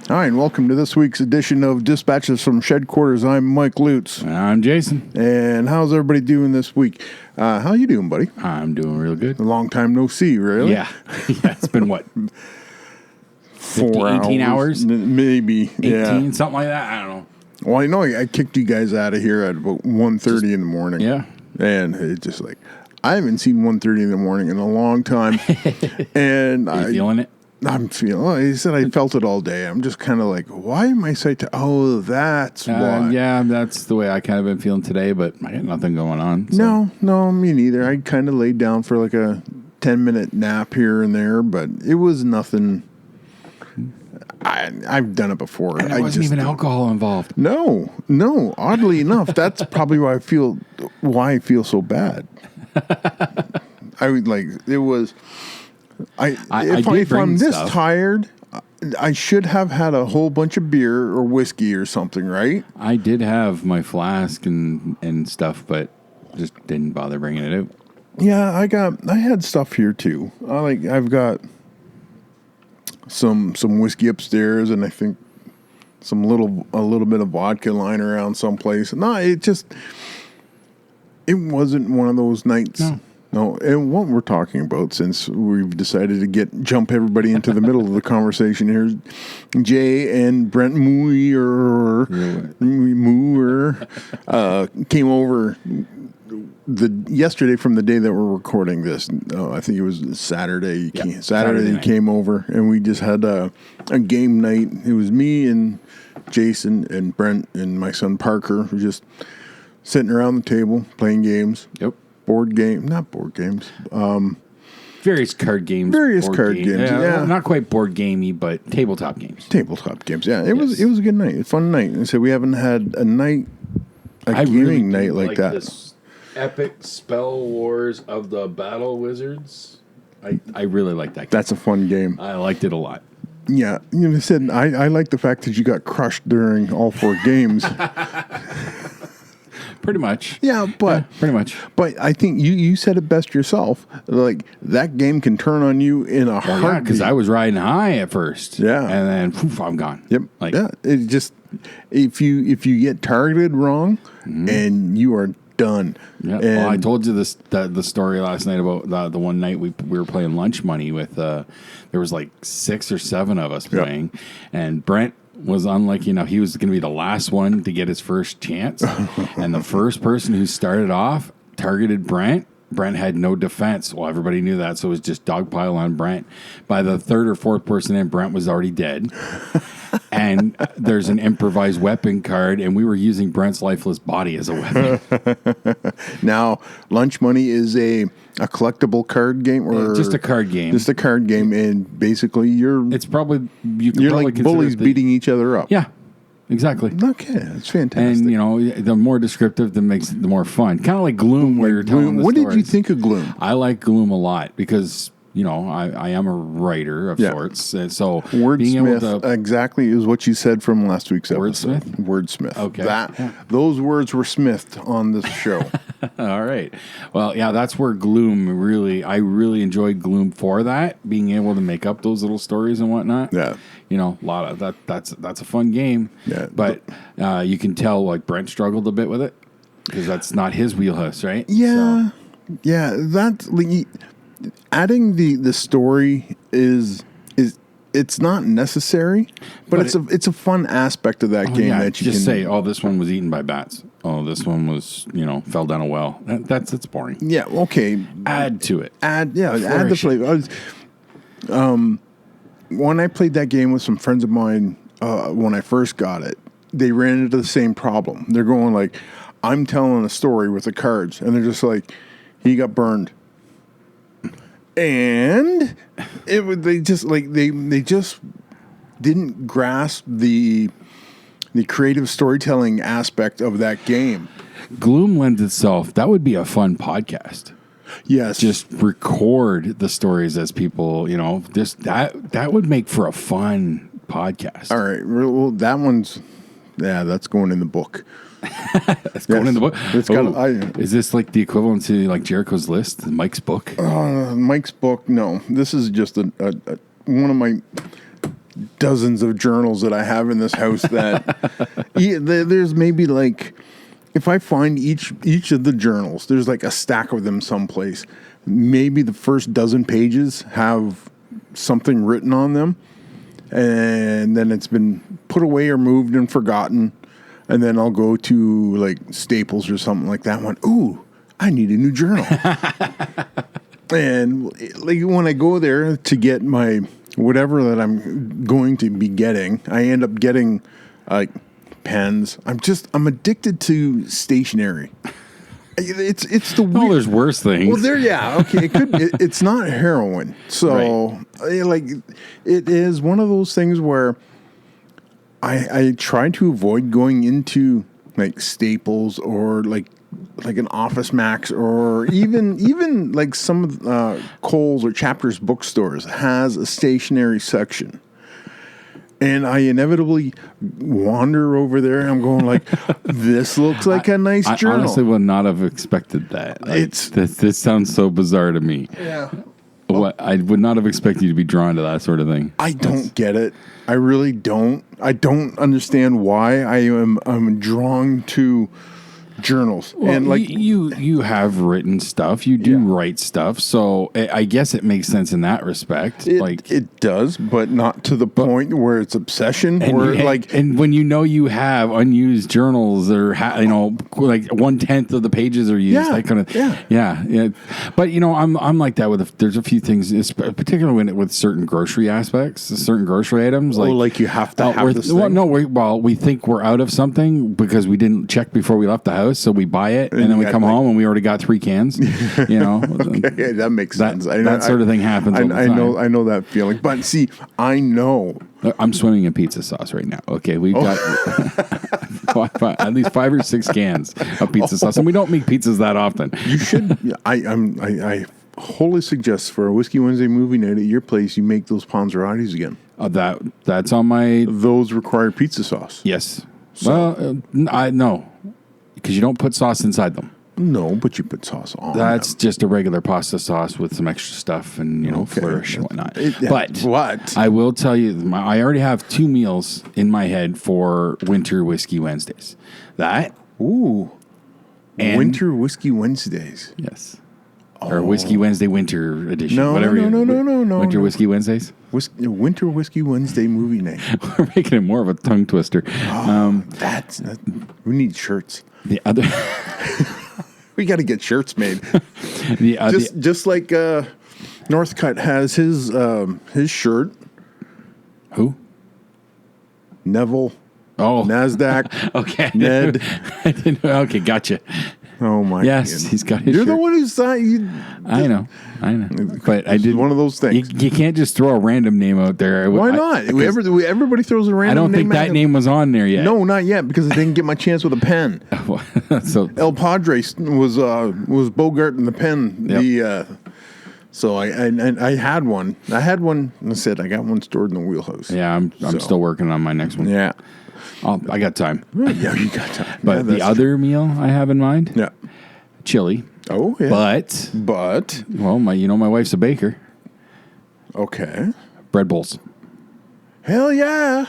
Hi, and welcome to this week's edition of Dispatches from Shedquarters. I'm Mike Lutz. I'm Jason. And how's everybody doing this week? How you doing, buddy? I'm doing real good. A long time no see, really? Yeah. It's been what? 18 hours? Maybe. 18, something like that. I don't know. Well, I know I kicked you guys out of here at about 1:30 in the morning. Yeah. And it's just like, I haven't seen 1:30 in the morning in a long time. And Are you feeling it? I'm feeling. He said I felt it all day. I'm just kind of like, why am I so tired? Oh, that's why. Yeah, that's the way I kind of been feeling today, but I got nothing going on. So. No, me neither. I kind of laid down for like a 10-minute nap here and there, but it was nothing. I've done it before. And there wasn't even alcohol involved. No. Oddly enough, that's probably why I feel so bad. I would like it was. If I'm this tired, I should have had a whole bunch of beer or whiskey or something, right? I did have my flask and stuff, but just didn't bother bringing it out. Yeah, I had stuff here too. I've got some whiskey upstairs, and I think a little bit of vodka lying around someplace. No, it wasn't one of those nights. No, and what we're talking about, since we've decided to jump everybody into the middle of the conversation here, Jay and Brent Moore came over yesterday from the day that we're recording this. I think it was Saturday. Saturday he came over, and we just had a game night. It was me and Jason and Brent and my son Parker, who just sitting around the table playing games. Yep. Not board games. Various card games. Yeah. Not quite board gamey, but tabletop games. Yeah. It was a good night. A fun night. And so we haven't had a gaming night like that. This epic Spell Wars of the Battle Wizards. I really like that game. That's a fun game. I liked it a lot. Yeah. You said I like the fact that you got crushed during all 4 games. Pretty much. Yeah, pretty much. But I think you said it best yourself. Like, that game can turn on you in a heartbeat. Yeah, because I was riding high at first. Yeah. And then poof, I'm gone. Yep. It just, if you get targeted wrong, and you are done. Yeah. Well, I told you the story last night about the one night we were playing Lunch Money with there was like 6 or 7 of us playing, and Brent was unlucky enough. He was going to be the last one to get his first chance. And the first person who started off targeted Brent. Brent had no defense. Well, everybody knew that, so it was just dogpile on Brent. By the 3rd or 4th person in, Brent was already dead. And there's an improvised weapon card, and we were using Brent's lifeless body as a weapon. Now, Lunch Money is a collectible card game, or just a card game. Just a card game, and basically you're like bullies beating each other up. Yeah, exactly. Okay, that's fantastic. And the more descriptive, the more fun. Kind of like Gloom, where you're telling the What stories. did you think of Gloom? I like Gloom a lot because I am a writer of sorts. And so wordsmith exactly is what you said from last week's episode. Wordsmith. Okay. Those words were smithed on this show. All right. Well, yeah, that's where Gloom I really enjoyed Gloom for that, being able to make up those little stories and whatnot. Yeah. A lot of that's a fun game. Yeah. But you can tell like Brent struggled a bit with it because that's not his wheelhouse, right? Yeah. So. Yeah. That's adding the story is it's not necessary, but it's a fun aspect of that game that you just can say, oh, this one was eaten by bats. Oh, this one was fell down a well. It's boring. Yeah. Okay. Add to it. Add the flavor. When I played that game with some friends of mine when I first got it, they ran into the same problem. They're going like, I'm telling a story with the cards, and they're just like, he got burned. And they just didn't grasp the creative storytelling aspect of that game. Gloom lends itself. That would be a fun podcast. Yes, just record the stories as people. That would make for a fun podcast. All right, well, that's going in the book. That's going in the book. Is this like the equivalent to like Jericho's List, Mike's book? Mike's book. No, this is just one of my dozens of journals that I have in this house that there's maybe like, if I find each of the journals, there's like a stack of them someplace. Maybe the first dozen pages have something written on them, and then it's been put away or moved and forgotten. And then I'll go to like Staples or something like that one. Ooh, I need a new journal. And like when I go there to get my whatever that I'm going to be getting, I end up getting like pens. I'm addicted to stationery. It's the weird. Oh, there's worse things. Well, okay. It could. It's not heroin. So like it is one of those things where I try to avoid going into like Staples or like an Office Max or even like some of Kohl's or Chapters bookstores has a stationery section. And I inevitably wander over there and I'm going like, this looks like a nice journal. I honestly would not have expected that. Like, this sounds so bizarre to me. Yeah. I would not have expected you to be drawn to that sort of thing. I don't get it. I really don't. I don't understand why I'm drawn to journals. Well, and like you have written stuff, you do write stuff, so I guess it makes sense in that respect. It does, but not to the point where it's obsession. And when you have unused journals or like 1/10 of the pages are used, that kind of yeah. But I'm like that with there's a few things, particularly with certain grocery aspects, certain grocery items. Like you have to have this thing. We think we're out of something because we didn't check before we left the house. So we buy it, and then we come home and we already got 3 cans. Okay, that makes sense. That sort of thing happens. I know that feeling. But see, I know I'm swimming in pizza sauce right now. Okay, we've got at least 5 or 6 cans of pizza sauce, and we don't make pizzas that often. You should. I wholly suggest for a Whiskey Wednesday movie night at your place, you make those Panzerottis again. That's on my. Those require pizza sauce. Yes. So. Well, no. Because you don't put sauce inside them. No, but you put sauce on That's them. just a regular pasta sauce with some extra stuff and, flourish and whatnot. But I will tell you, I already have 2 meals in my head for Winter Whiskey Wednesdays. Winter Whiskey Wednesdays. Yes. Or Whiskey Wednesday Winter Edition. No. Winter Whiskey Wednesdays? Winter Whiskey Wednesday movie night. We're making it more of a tongue twister. We need shirts. The other... We got to get shirts made. Just like Northcutt has his shirt. Who? Neville. Oh. NASDAQ. Okay. Ned. Okay, gotcha. Oh my! Yes, goodness. He's got his. You're shirt. the one who's I know. But I did one of those things. You can't just throw a random name out there. Why not? Everybody throws a random. I don't name think that name was on there yet. No, not yet, because I didn't get my chance with a pen. So El Padre was Bogart in the pen. Yep. So I had one. I said I got one stored in the wheelhouse. Yeah, I'm still working on my next one. Yeah. I got time. Yeah, you got time. But the other meal I have in mind, chili. Oh, yeah. But well, my wife's a baker. Okay. Bread bowls. Hell yeah.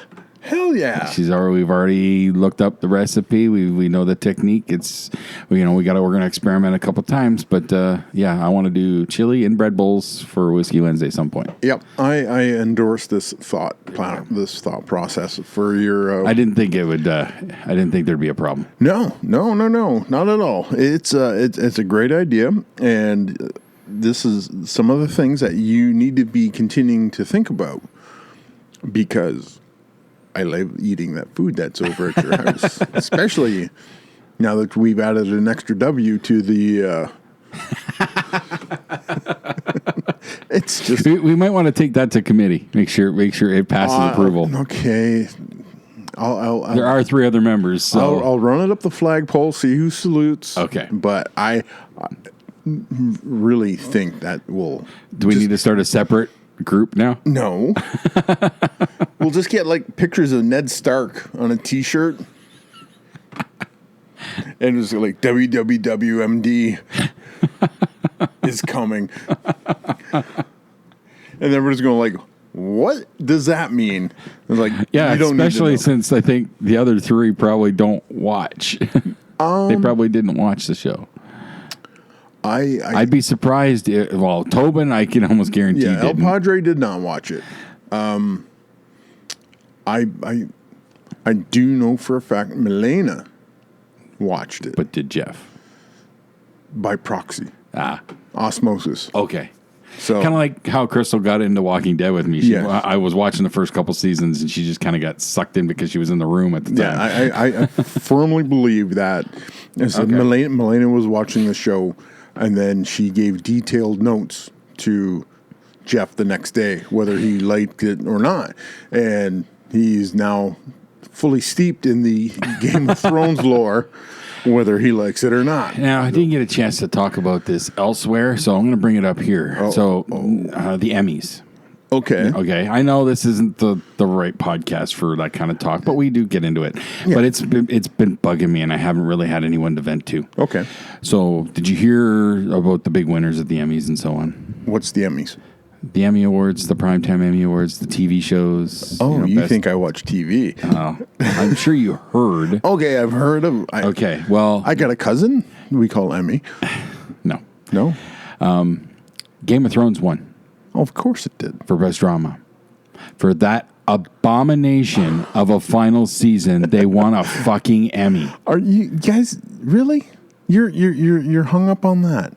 We've already looked up the recipe. We know the technique. We're going to experiment a couple times, but I want to do chili and bread bowls for Whiskey Wednesday at some point. Yep, I endorse this thought process for your. I didn't think it would. I didn't think there'd be a problem. No, not at all. It's a great idea, and this is some of the things that you need to be continuing to think about, because I love eating that food that's over at your house, especially now that we've added an extra W to the. It's just we might want to take that to committee. Make sure it passes approval. Okay. There are 3 other members, so I'll run it up the flagpole, see who salutes. Okay, but I really think that will. Do we need to start a separate group now? No. We'll just get like pictures of Ned Stark on a T-shirt, and it's like WWWMD is coming, and then we're just going like, what does that mean? I was like, Yeah, you don't need to especially know. since I think the other three probably don't watch. They probably didn't watch the show. I'd be surprised. Tobin, I can almost guarantee El didn't. Padre did not watch it. I do know for a fact Milena watched it But did Jeff? by proxy, Ah, osmosis. okay. So Kind of like how Crystal got into Walking Dead with me. Yes. I was watching the first couple seasons, and she just kind of got sucked in because she was in the room at the time. I firmly believe that. So Okay. Milena was watching the show, and then she gave detailed notes to Jeff the next day, whether he liked it or not. And he's now fully steeped in the Game of Thrones lore, whether he likes it or not. Now, I didn't get a chance to talk about this elsewhere, so I'm going to bring it up here. The Emmys. Okay. Okay, I know this isn't the right podcast for that kind of talk, but we do get into it. Yeah. But it's been bugging me, and I haven't really had anyone to vent to. Okay. So, did you hear about the big winners at the Emmys and so on? What's the Emmys? The Emmy Awards, the Primetime Emmy Awards, the TV shows. Oh, you think I watch TV? Oh, I'm sure you heard. Okay, I've heard of. Okay, well, I got a cousin we call Emmy. no. No? Game of Thrones won. Oh, of course it did. For Best Drama. For that abomination of a final season, they won a fucking Emmy. Are you guys really? You're hung up on that.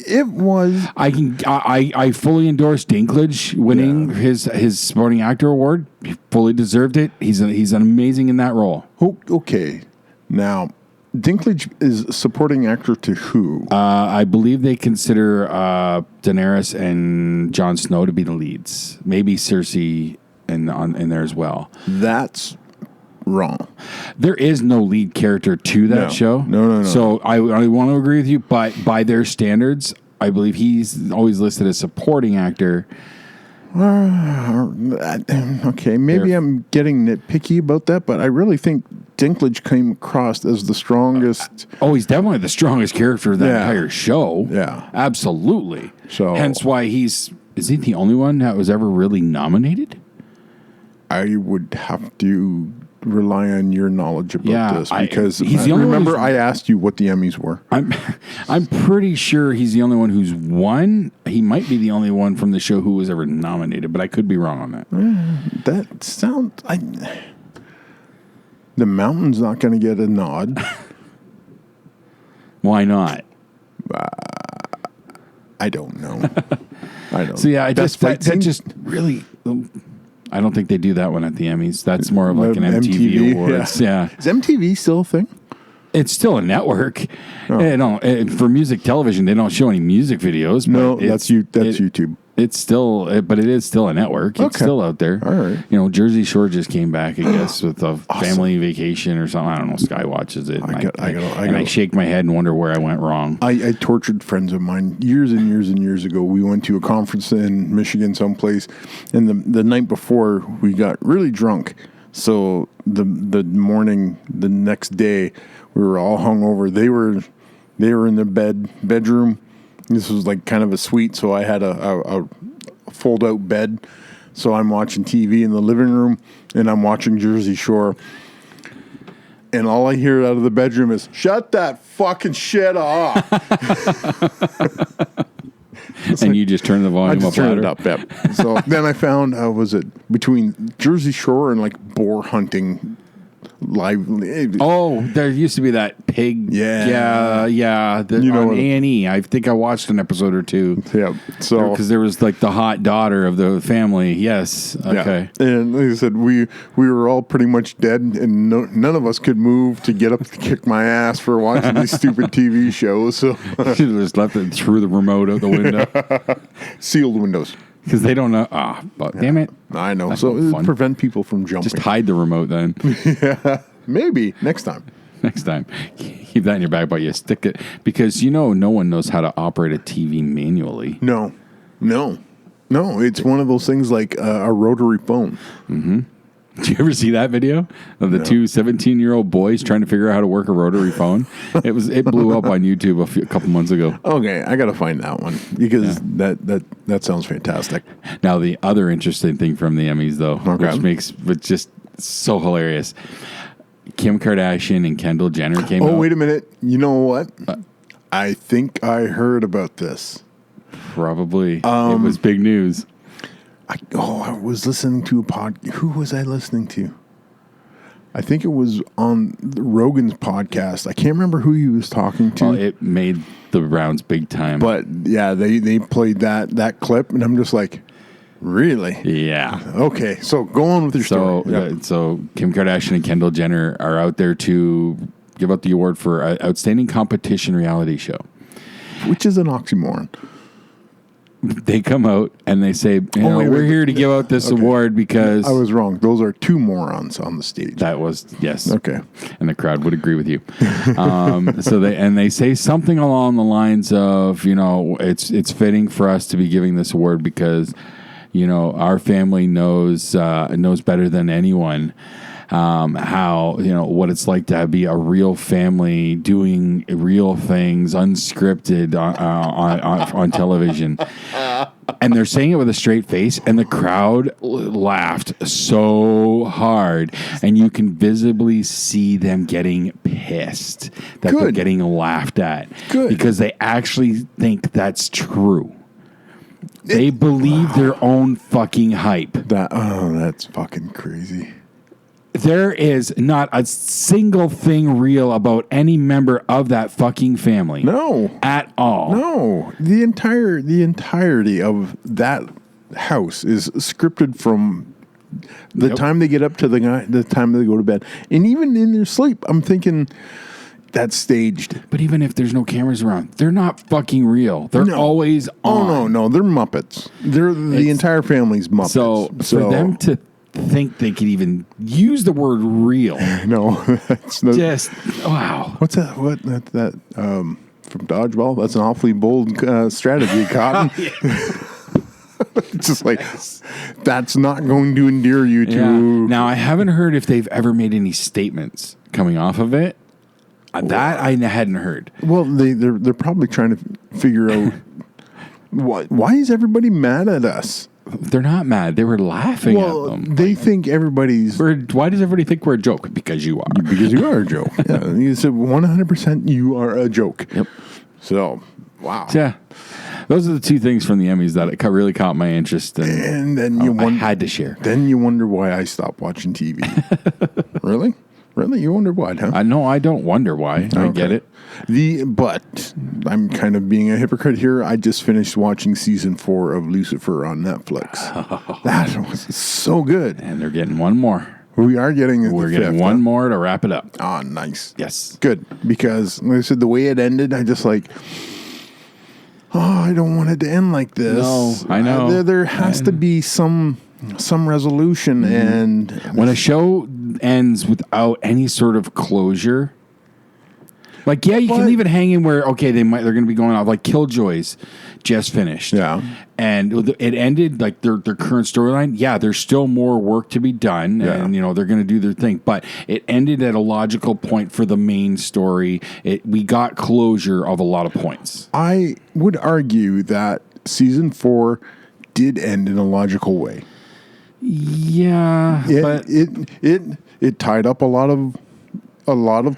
It was. I fully endorse Dinklage winning his supporting actor award. He fully deserved it. He's amazing in that role. Okay. Now, Dinklage is supporting actor to who? I believe they consider Daenerys and Jon Snow to be the leads. Maybe Cersei in there as well. That's wrong. There is no lead character to that show. No. So I want to agree with you, but by their standards, I believe he's always listed as supporting actor. Okay, maybe I'm getting nitpicky about that, but I really think Dinklage came across as the strongest. He's definitely the strongest character of that entire show. Yeah. Absolutely. So hence why is he the only one that was ever really nominated? I would have to rely on your knowledge about this because he's the only remember I asked you what the Emmys were. I'm pretty sure he's the only one who's won. He might be the only one from the show who was ever nominated, but I could be wrong on that. That sounds. The Mountain's not going to get a nod. Why not? I don't know. I don't. So yeah, that just really. I don't think they do that one at the Emmys. That's more of like an MTV Awards. Yeah. Is MTV still a thing? It's still a network. For music television, they don't show any music videos. No, that's YouTube. It's still, but it is still a network. It's still out there. All right. Jersey Shore just came back, I guess, with a family vacation or something. I don't know. Sky watches it. I shake my head and wonder where I went wrong. I tortured friends of mine years and years and years ago. We went to a conference in Michigan someplace, and the night before we got really drunk. So the morning, the next day, we were all hungover. They were in their bedroom. This was like kind of a suite, so I had a fold-out bed. So I'm watching TV in the living room, and I'm watching Jersey Shore. And all I hear out of the bedroom is, "Shut that fucking shit off." And you just turn the volume up louder? I just turned it up, yep. So then I found, was it between Jersey Shore and like boar hunting live? There used to be that pig. Yeah. On A&E. I think I watched an episode or two. Yeah. So because there was like the hot daughter of the family. Yes. Okay. Yeah. And like I said, we were all pretty much dead, and none of us could move to get up to kick my ass for watching these stupid TV shows. So should have just left it through the remote out the window. Sealed windows. Because they don't know. But damn it. I know. So prevent people from jumping. Just hide the remote then. Yeah. Maybe next time. Next time. Keep that in your back, but you stick it. Because no one knows how to operate a TV manually. No. It's one of those things like a rotary phone. Mm-hmm. Did you ever see that video of the two 17-year-old boys trying to figure out how to work a rotary phone? It blew up on YouTube a couple months ago. Okay, I got to find that one because that sounds fantastic. Now, the other interesting thing from the Emmys, though, which makes it just so hilarious, Kim Kardashian and Kendall Jenner came out. Oh, wait a minute. You know what? I think I heard about this. Probably. It was big news. I was listening to a Who was I listening to? I think it was on Rogan's podcast. I can't remember who he was talking to. Well, it made the rounds big time. But yeah, they played that clip, and I'm just like, really? Yeah. Okay, so go on with your story. So Kim Kardashian and Kendall Jenner are out there to give out the award for Outstanding Competition Reality Show. Which is an oxymoron. They come out and they say, we're here to give out this award because... I was wrong. Those are two morons on the stage. That was, yes. Okay. And the crowd would agree with you. So they say something along the lines of, it's fitting for us to be giving this award because, our family knows better than anyone how, what it's like to be a real family doing real things unscripted on television. And they're saying it with a straight face, and the crowd laughed so hard, and you can visibly see them getting pissed that they're getting laughed at. Good. Because they actually think that's true. They believe their own fucking hype. That's fucking crazy. There is not a single thing real about any member of that fucking family. No. At all. No. The entirety of that house is scripted from the time they get up to the time they go to bed. And even in their sleep, I'm thinking that's staged. But even if there's no cameras around, they're not fucking real. They're always on. Oh, no. They're Muppets. The entire family's Muppets. So for them to think they could even use the word real. No, that's not, just wow. What's that? What that from Dodgeball? That's an awfully bold strategy, Cotton. It's just like that's not going to endear you to. Yeah. Now I haven't heard if they've ever made any statements coming off of it. That I hadn't heard. Well, they're probably trying to figure out why is everybody mad at us. They're not mad. They were laughing at them. They think everybody's... Why does everybody think we're a joke? Because you are. Because you are a joke. Yeah, you said 100% you are a joke. Yep. So, wow. Yeah. Those are the two things from the Emmys that really caught my interest. And then I had to share. Then you wonder why I stopped watching TV. Really? Really? You wonder why, huh? No, I don't wonder why. I get it. But I'm kind of being a hypocrite here. I just finished watching season 4 of Lucifer on Netflix. That was so good. And they're getting one more. We're getting one more to wrap it up. Oh, nice. Yes. Good. Because, like I said, the way it ended, I just I don't want it to end like this. No, I know. There has to be some resolution. Mm-hmm. And when a show ends without any sort of closure, you can leave it hanging where they're going to be going off. Like Killjoys just finished, and it ended like their current storyline. Yeah, there's still more work to be done, and they're going to do their thing. But it ended at a logical point for the main story. We got closure of a lot of points. I would argue that season 4 did end in a logical way. Yeah, but it tied up a lot of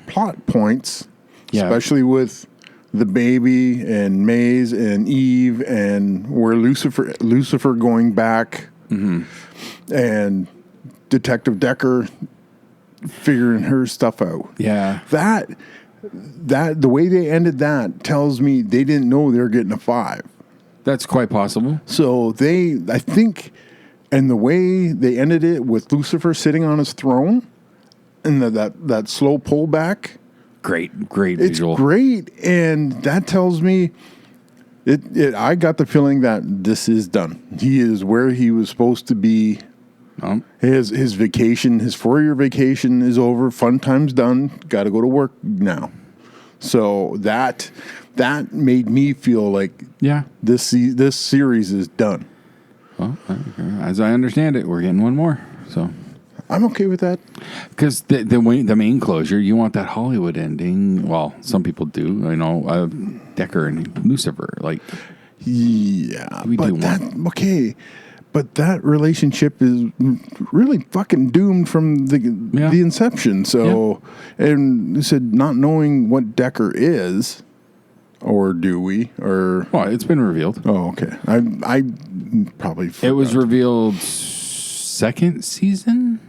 plot points. Yeah. Especially with the baby and Maze and Eve and where Lucifer going back and Detective Decker figuring her stuff out. Yeah. That the way they ended that tells me they didn't know they were getting a 5. That's quite possible. So I think, and the way they ended it with Lucifer sitting on his throne and that slow pullback. Great visual. It's great, and that tells me I got the feeling that this is done. He is where he was supposed to be. His vacation, his 4-year vacation is over. Fun time's done. Got to go to work now. So that made me feel like this series is done. Well, as I understand it, we're getting one more. So I'm okay with that. Because the main closure, you want that Hollywood ending. Well, some people do. You know, Decker and Lucifer. Like, yeah, we do but that okay. But that relationship is really fucking doomed from the inception. So, and you said not knowing what Decker is, or do we? Or well, it's been revealed. Oh, okay. I probably forgot. It was revealed second season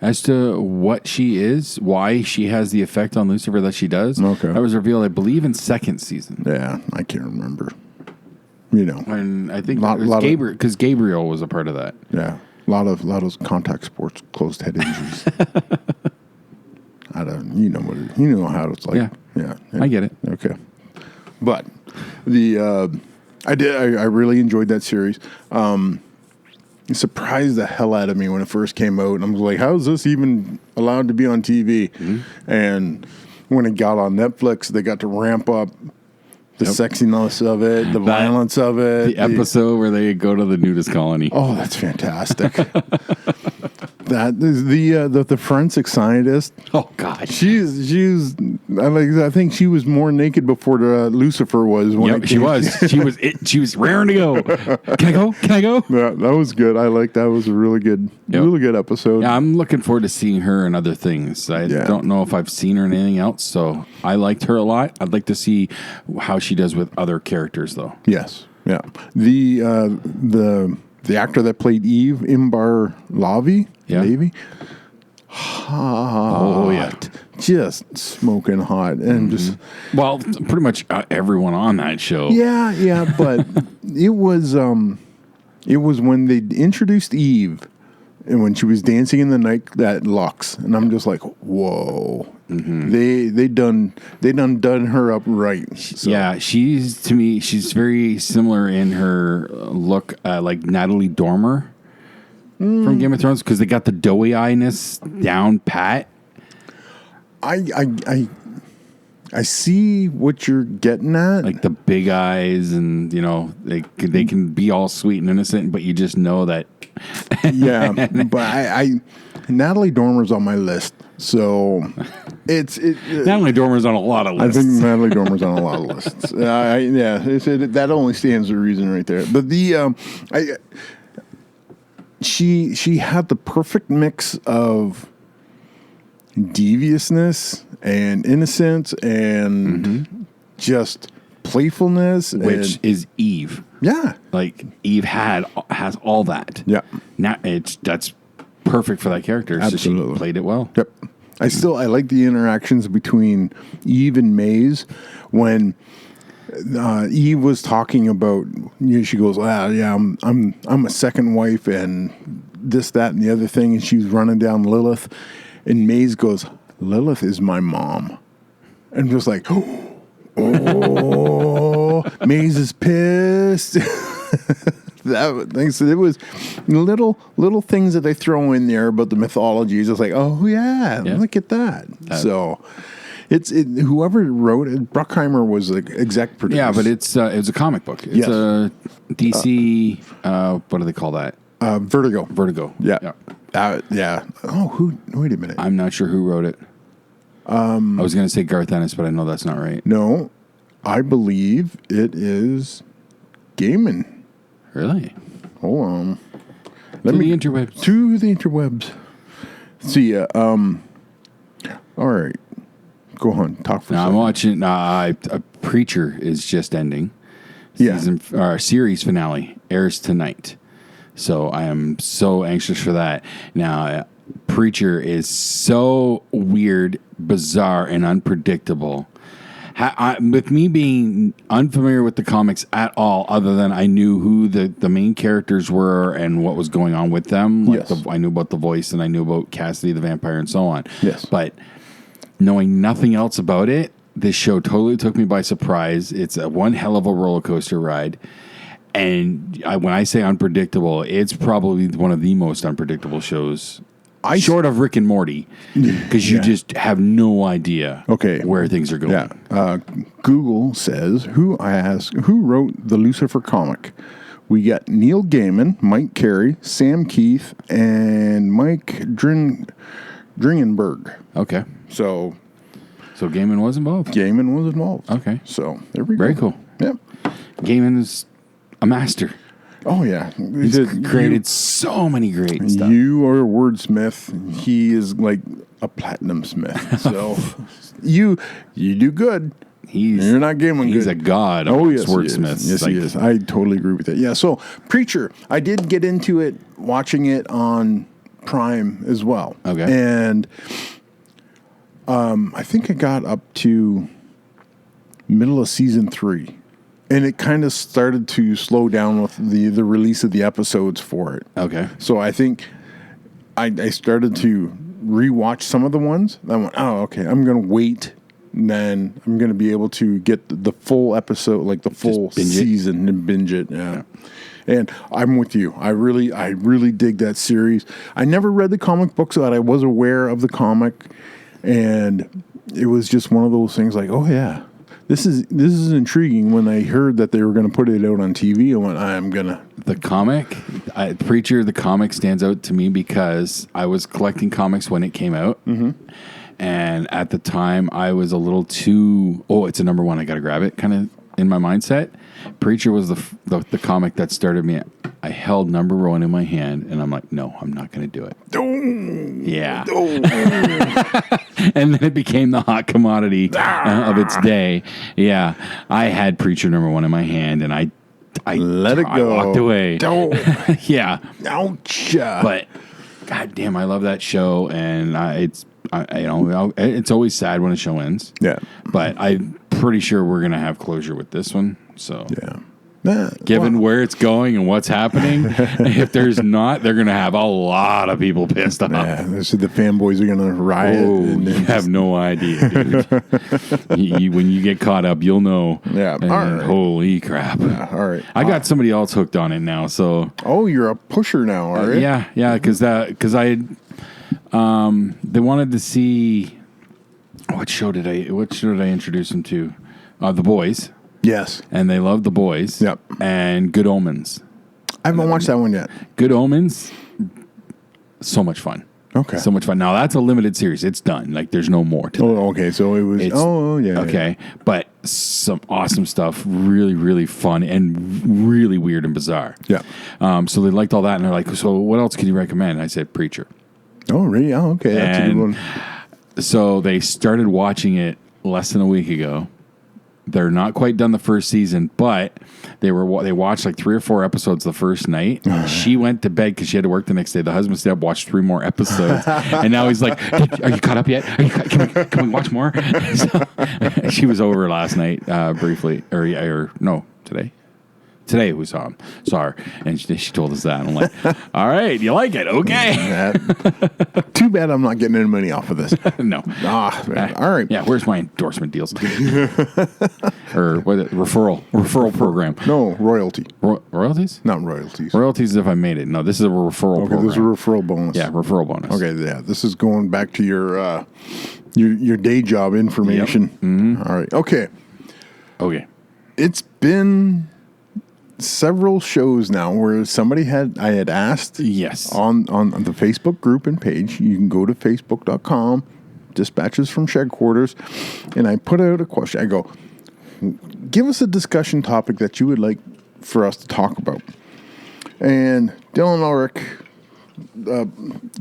as to what she is, why she has the effect on Lucifer that she does. Okay, that was revealed, I believe, in second season. Yeah, I can't remember. You know, and I think it was Gabriel, because Gabriel was a part of that. Yeah, a lot of contact sports, closed head injuries. I don't, you know how it's like. Yeah, I get it. Okay, but I really enjoyed that series. It surprised the hell out of me when it first came out, and I was like, "How is this even allowed to be on TV?" Mm-hmm. And when it got on Netflix, they got to ramp up the sexiness of it, the violence of it. The episode where they go to the nudist colony. Oh, that's fantastic. That is the forensic scientist. Oh God, she's. I think she was more naked before Lucifer was. She was raring to go. Can I go? Yeah, that was good. I like that. Was a really good episode. Yeah, I'm looking forward to seeing her in other things. I don't know if I've seen her in anything else, so I liked her a lot. I'd like to see how she does with other characters, though. Yes. Yeah. The actor that played Eve, Imbar Lavi. Yeah. Maybe. Hot. Oh, yeah. Just smoking hot. And just. Well, pretty much everyone on that show. Yeah, but it was when they introduced Eve and when she was dancing in the night that Lux. And I'm just like, whoa. Mm-hmm. They done her up right. So. Yeah, she's very similar in her look, like Natalie Dormer from Game of Thrones, because they got the doughy eyiness down pat. I see what you're getting at, like the big eyes, and they can be all sweet and innocent, but you just know that. Yeah, but I Natalie Dormer's on my list. So Natalie Dormer's on a lot of lists. I think Natalie Dormer's on a lot of lists. That only stands to reason right there. But she had the perfect mix of deviousness and innocence and just playfulness, which is Eve. Yeah, like Eve has all that. Yeah, now that's perfect for that character. Absolutely. So she played it well. Yep. I like the interactions between Eve and Maze when Eve was talking about. She goes, I'm a second wife and this, that, and the other thing, and she's running down Lilith, and Maze goes, Lilith is my mom, and just like, oh, Maze is pissed. It was little things that they throw in there about the mythology. It's just like, oh yeah, look at that. So it's whoever wrote it, Bruckheimer was the exec producer. Yeah, but it's a comic book. It's a DC. What do they call that? Vertigo. Yeah. Oh, wait a minute. I'm not sure who wrote it. I was going to say Garth Ennis, but I know that's not right. No, I believe it is Gaiman. Really? Hold on. To the interwebs. See, all right. Go on. Talk for a second. I'm watching. Preacher is just ending. Series finale airs tonight. So I am so anxious for that. Now, Preacher is so weird, bizarre, and unpredictable. With me being unfamiliar with the comics at all, other than I knew who the main characters were and what was going on with them. Like I knew about the voice and I knew about Cassidy the vampire and so on. Yes. But knowing nothing else about it, this show totally took me by surprise. It's one hell of a roller coaster ride. And when I say unpredictable, it's probably one of the most unpredictable shows. Short of Rick and Morty, because you just have no idea where things are going. Yeah. Google says, who wrote the Lucifer comic? We got Neil Gaiman, Mike Carey, Sam Keith, and Mike Dringenberg. Okay. So Gaiman was involved. Gaiman was involved. Okay. So there we go. Very cool. Yep. Gaiman is a master. Oh, yeah. He's created so many great stuff. You are a wordsmith. He is like a platinum smith. So you do good. You're not Gaiman good. He's a god. Oh, yes, wordsmiths. Yes, he is. I totally agree with that. Yeah, so Preacher, I did get into it watching it on Prime as well. Okay. And I think I got up to middle of season 3. And it kind of started to slow down with the release of the episodes for it. Okay. So I think I started to rewatch some of the ones. I went, oh, okay, I'm going to wait. And then I'm going to be able to get the full episode, like the full season and binge it. Yeah. And I'm with you. I really dig that series. I never read the comic books, but I was aware of the comic. And it was just one of those things like, oh, yeah. This is intriguing. When I heard that they were going to put it out on TV, I went, I'm going to. The comic, Preacher, the comic stands out to me because I was collecting comics when it came out. Mm-hmm. And at the time, I was a little too, it's a number one, I got to grab it kind of in my mindset. Preacher was the comic that started me. I held number one in my hand, and I'm like, no, I'm not going to do it. Yeah. And then it became the hot commodity of its day. Yeah. I had Preacher number one in my hand, and I let it go. I walked away. Yeah. Ouch. But goddamn, I love that show, and it's always sad when a show ends. Yeah. But I'm pretty sure we're going to have closure with this one. So yeah. Given where it's going and what's happening, if there's not, they're going to have a lot of people pissed off. Yeah, the fanboys are going to riot. Oh, you have no idea, dude. When you get caught up, you'll know. Yeah. And all right. Holy crap. Yeah, all right. I got somebody else hooked on it now. So. Oh, you're a pusher now, are you? Yeah. Because they wanted to see. What show did I introduce them to? The Boys. Yes. And they love The Boys. Yep. And Good Omens. I haven't watched that one yet. Good Omens, so much fun. Okay. So much fun. Now, that's a limited series. It's done. Like, there's no more to that. Oh, okay. So it was... yeah. Okay. Yeah. But some awesome stuff. Really, really fun and really weird and bizarre. Yeah. So they liked all that, and they're like, so what else can you recommend? And I said, Preacher. Oh, really? Oh, okay. That's a good one. So they started watching it less than a week ago. They're not quite done the first season, but they watched like 3 or 4 episodes the first night. She went to bed because she had to work the next day. The husband stayed up, watched 3 more episodes, and now he's like, "Are you caught up yet? Can we watch more?" So, she was over last night briefly, or no, today. Today we saw her, and she told us that. And I'm like, all right, you like it? Okay. Too bad I'm not getting any money off of this. No. All right. Yeah, where's my endorsement deals? Or what? Referral program. No, royalty. Royalties? Not royalties. Royalties if I made it. No, this is a referral program. This is a referral bonus. Yeah, referral bonus. Okay, yeah. This is going back to your day job information. Yep. Mm-hmm. All right. Okay. It's been several shows now where I had asked on the Facebook group and page. You can go to facebook.com, Dispatches from Shedquarters, and I put out a question. I go, give us a discussion topic that you would like for us to talk about. And Dylan Ulrich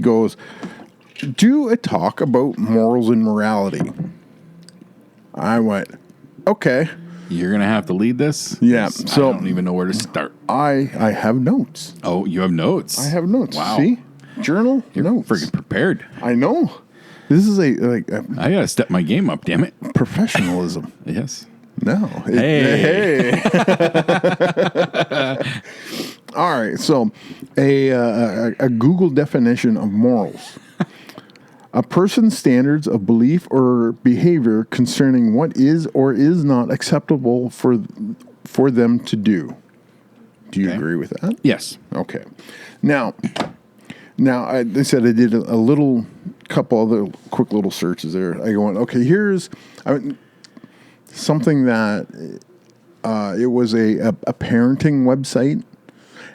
goes, do a talk about morals and morality. I went, okay. You're going to have to lead this? Yeah. So I don't even know where to start. I have notes. Oh, you have notes? I have notes. Wow. See? Journal, You're notes. freaking prepared. I know. This is I got to step my game up, damn it. Professionalism. Yes. No. Hey. All right. So a Google definition of morals. A person's standards of belief or behavior concerning what is or is not acceptable for them to do. Do you agree with that? Yes. Okay. Now, they said I did a couple other quick little searches there. I go, okay, here's something that it was a parenting website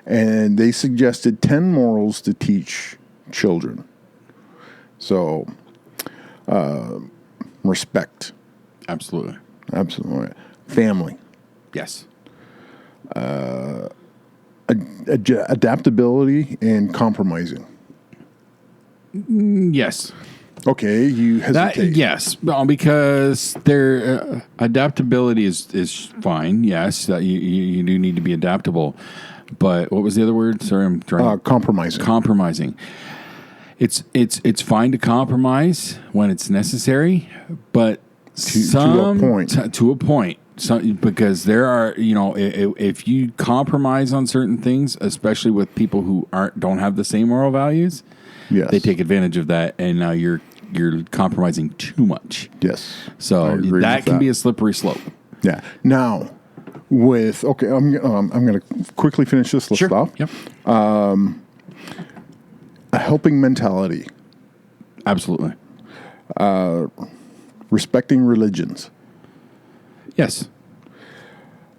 and they suggested 10 morals to teach children. So, respect. Absolutely. Family. Yes. Adaptability and compromising. Yes. Okay, you hesitate. Yes, because their adaptability is fine. Yes, you do need to be adaptable. But what was the other word? Sorry, I'm trying. Compromising. Compromising. It's fine to compromise when it's necessary, but to a point. To a point. Because there are, if you compromise on certain things, especially with people who don't have the same moral values, yes, they take advantage of that, and now you're compromising too much. Yes, so that can be a slippery slope. Yeah. Now, I'm going to quickly finish this list off. Yep. A helping mentality. Absolutely. Respecting religions. Yes.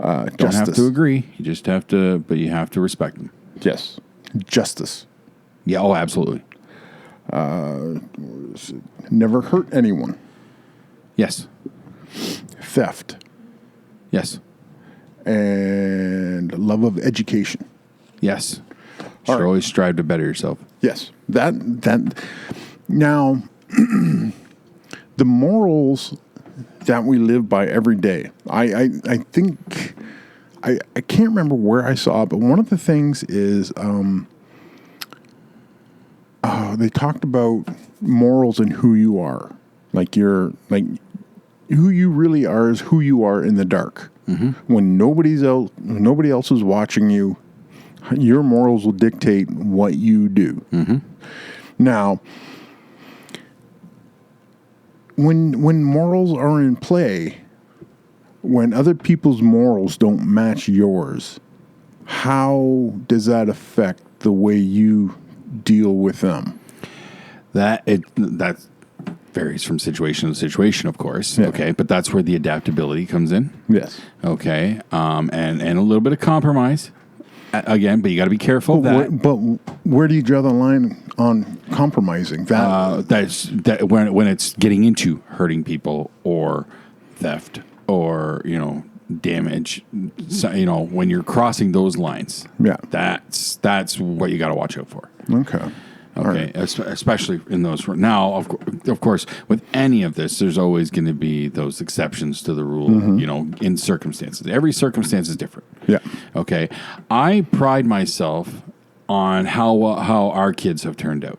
Don't Justice. have to agree. You just have to, but you have to respect them. Yes. Justice. Yeah. Oh, absolutely. Never hurt anyone. Yes. Theft. Yes. And love of education. Yes. Should always strive to better yourself. Yes. That now the morals that we live by every day. I think I can't remember where I saw it, but one of the things is they talked about morals and who you are. Who you really are is who you are in the dark. Mm-hmm. When nobody else is watching you, your morals will dictate what you do. Mm-hmm. Now, when morals are in play, when other people's morals don't match yours, how does that affect the way you deal with them? That varies from situation to situation, of course. Yeah. Okay, but that's where the adaptability comes in. Yes. Okay, and a little bit of compromise. Again, but you got to be careful. But where do you draw the line on compromising? That's when it's getting into hurting people or theft or damage. So, when you're crossing those lines. Yeah. That's what you got to watch out for. Okay. Okay, especially in those. Now, of course, with any of this, there's always going to be those exceptions to the rule, in circumstances. Every circumstance is different. Yeah. Okay. I pride myself on how our kids have turned out.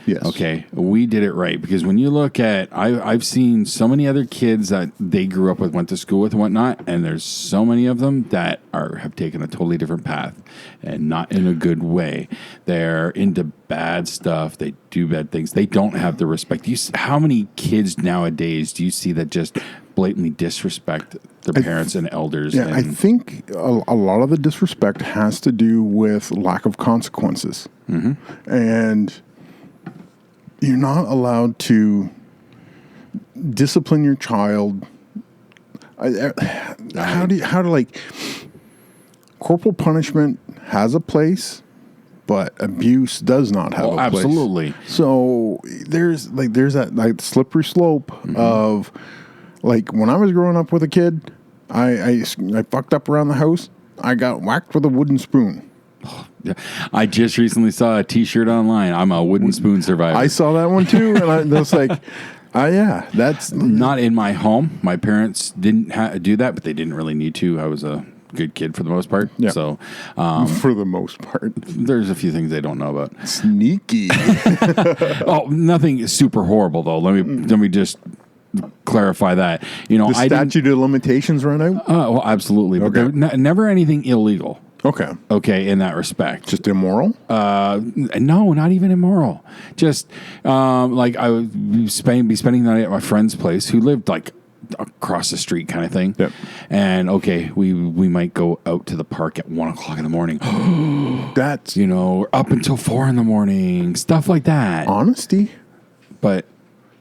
Yes. Okay. We did it right because when you look at, I've seen so many other kids that they grew up with, went to school with and whatnot, and there's so many of them that have taken a totally different path and not in a good way. They're into bad stuff. They do bad things. They don't have the respect. How many kids nowadays do you see that just blatantly disrespect their parents and elders? Yeah, I think a lot of the disrespect has to do with lack of consequences. Mm-hmm. And you're not allowed to discipline your child. Corporal punishment has a place, but abuse does not have a place. Absolutely. So there's that slippery slope of when I was growing up with a kid, I fucked up around the house. I got whacked with a wooden spoon. I just recently saw a T-shirt online. I'm a wooden spoon survivor. I saw that one too, and I was like, yeah, that's not in my home. My parents didn't do that, but they didn't really need to. I was a good kid for the most part. Yeah. So, for the most part, there's a few things they don't know about. Sneaky. Oh, nothing super horrible though. Let me just clarify that. The statute of limitations run out. Well, absolutely, but never anything illegal. Okay, in that respect. Just immoral? No, not even immoral. Just I would be spending the night at my friend's place who lived across the street kind of thing. Yep. And we might go out to the park at 1 o'clock in the morning. That's up until 4 in the morning, stuff like that. Honesty. But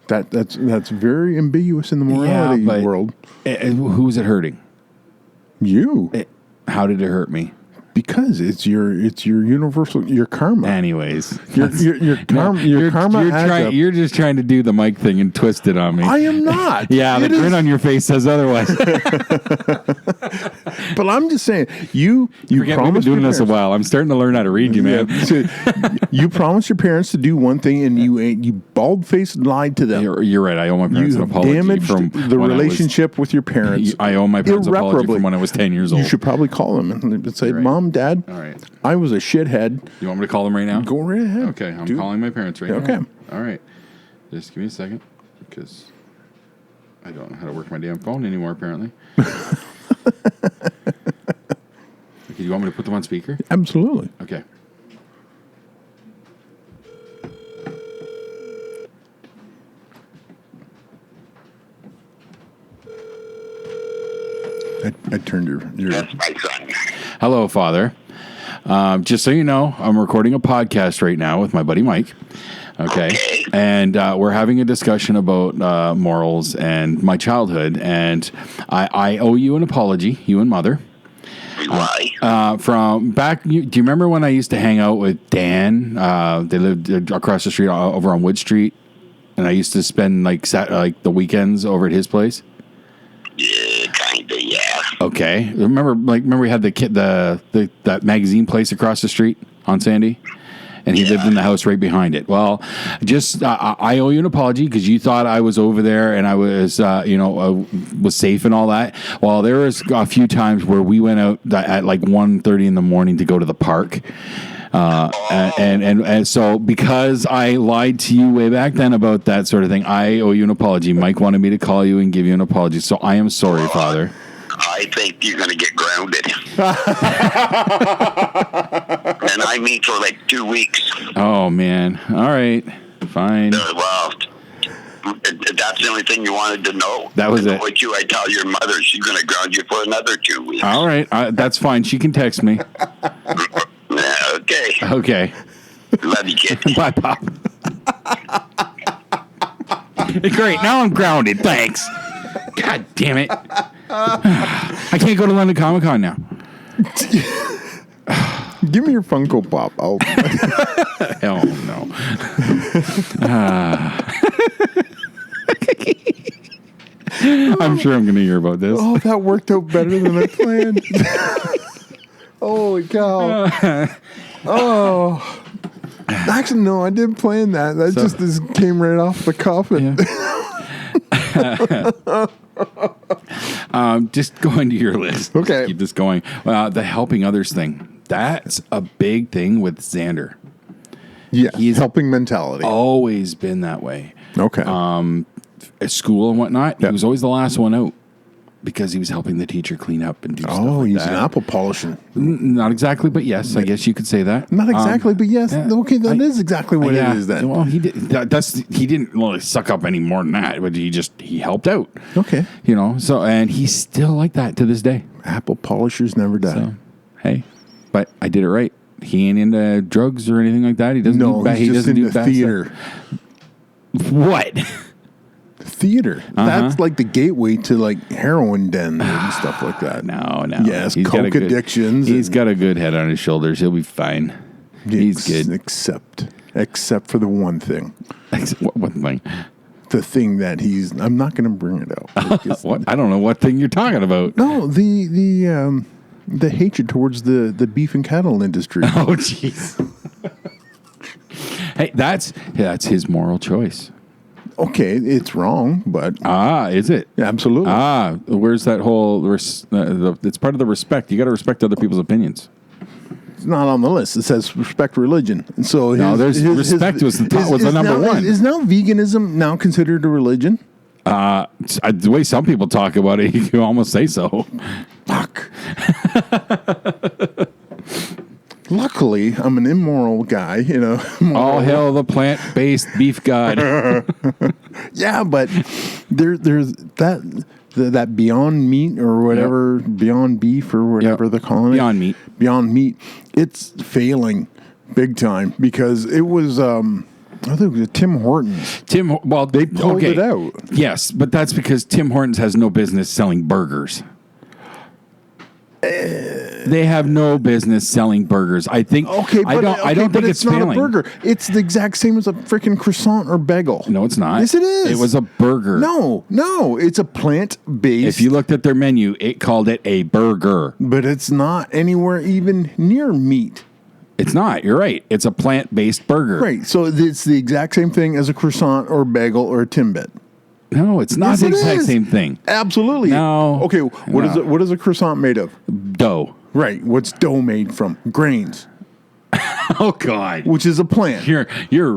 that's very ambiguous in the morality world. Who's it hurting? You. How did it hurt me? Because it's your universal your karma. Anyways, Your karma adds up. You're just trying to do the mic thing and twist it on me. I am not. Yeah, the grin on your face says otherwise. But I'm just saying, you Forget, we've been doing this a while. I'm starting to learn how to read you, man. Yeah, so you promised your parents to do one thing, and you bald-faced lied to them. You're right. I owe my parents You an apology damaged from the relationship with your parents. I owe my parents an apology irreparably. from when I was 10 years old. You should probably call them and say, You're right. Mom, Dad, All right. I was a shithead. You want me to call them right now? Go right ahead. Okay, I'm calling my parents right now. Okay. All right. Just give me a second, because I don't know how to work my damn phone anymore, apparently. Okay, you want me to put them on speaker? Absolutely. Okay. I turned your That's my son. Hello, Father. Just so you know, I'm recording a podcast right now with my buddy Mike. Okay. And we're having a discussion about morals and my childhood. And I owe you an apology, you and Mother. Why? From back, do you remember when I used to hang out with Dan? They lived across the street over on Wood Street. And I used to spend like the weekends over at his place. Yeah, kinda, yeah. Okay. Remember we had that magazine place across the street on Sandy? And he lived in the house right behind it. Well, just I owe you an apology because you thought I was over there and I was, was safe and all that. Well, there was a few times where we went out at like 1:30 in the morning to go to the park. And so because I lied to you way back then about that sort of thing, I owe you an apology. Mike wanted me to call you and give you an apology. So I am sorry, Father. I think you're going to get grounded. And I mean for like 2 weeks. Oh, man. All right. Fine. Well, that's the only thing you wanted to know. That was it. What I tell your mother, she's going to ground you for another 2 weeks. All right. That's fine. She can text me. Yeah, okay. Okay. Love you, kid. Bye, Pop. Great. Now I'm grounded. Thanks. God damn it. I can't go to London Comic Con now. Give me your Funko Pop. Hell no. I'm sure I'm going to hear about this. Oh, that worked out better than I planned. Holy cow. Oh. Actually, no, I didn't plan that. That just came right off the cuff. And just going to your list. Okay. Just keep this going. The helping others thing. That's a big thing with Xander. yeah, He's helping mentality. Always been that way. Okay. At school and whatnot, he was always the last one out because he was helping the teacher clean up and do stuff like he's that. an apple polishing. Not exactly, but yes, I guess you could say that. Not exactly, but yes. Okay, that is exactly what yeah. it is then. Well, he did. He didn't really suck up any more than that, but he helped out. Okay. So and he's still like that to this day. Apple polishers never die. So hey, but I did it right. He ain't into drugs or anything like that. He doesn't. No, do bad, he's he just doesn't into do bad theater. Stuff. What? Theater. That's like the gateway to like heroin dens and stuff like that. No. Yes, He's coke got a good, addictions. He's got a good head on his shoulders. He'll be fine. He's good. Except for the one thing. What thing? The thing that I'm not going to bring it out. What? I don't know what thing you're talking about. No, the hatred towards the beef and cattle industry. Oh, jeez. Hey, that's his moral choice. Okay, it's wrong, but Is it? absolutely. Where's that whole? It's part of the respect. You got to respect other people's opinions. It's not on the list. It says respect religion. And so respect was the number one. Is now veganism now considered a religion? The way some people talk about it, you can almost say so. Fuck. Luckily, I'm an immoral guy, All hail the plant-based beef god. Yeah, but there's that Beyond Meat or whatever, Beyond Beef or whatever they're calling it. Beyond Meat. It's failing big time because it was, I think it was Tim Hortons. They pulled it out. Yes, but that's because Tim Hortons has no business selling burgers. They have no business selling burgers. I think. Okay, but I don't think it's not failing. a burger. It's the exact same as a freaking croissant or bagel. No, it's not. Yes, it is. It was a burger. No, it's a plant-based. If you looked at their menu, it called it a burger. But it's not anywhere even near meat. It's not. You're right. It's a plant-based burger. Right. So it's the exact same thing as a croissant or bagel or a Timbit. No, it's not Yes, the it exact is. same thing. Absolutely. No. Okay. What is a croissant made of? Dough. Right. What's dough made from? Grains, Oh God. which is a plant. You're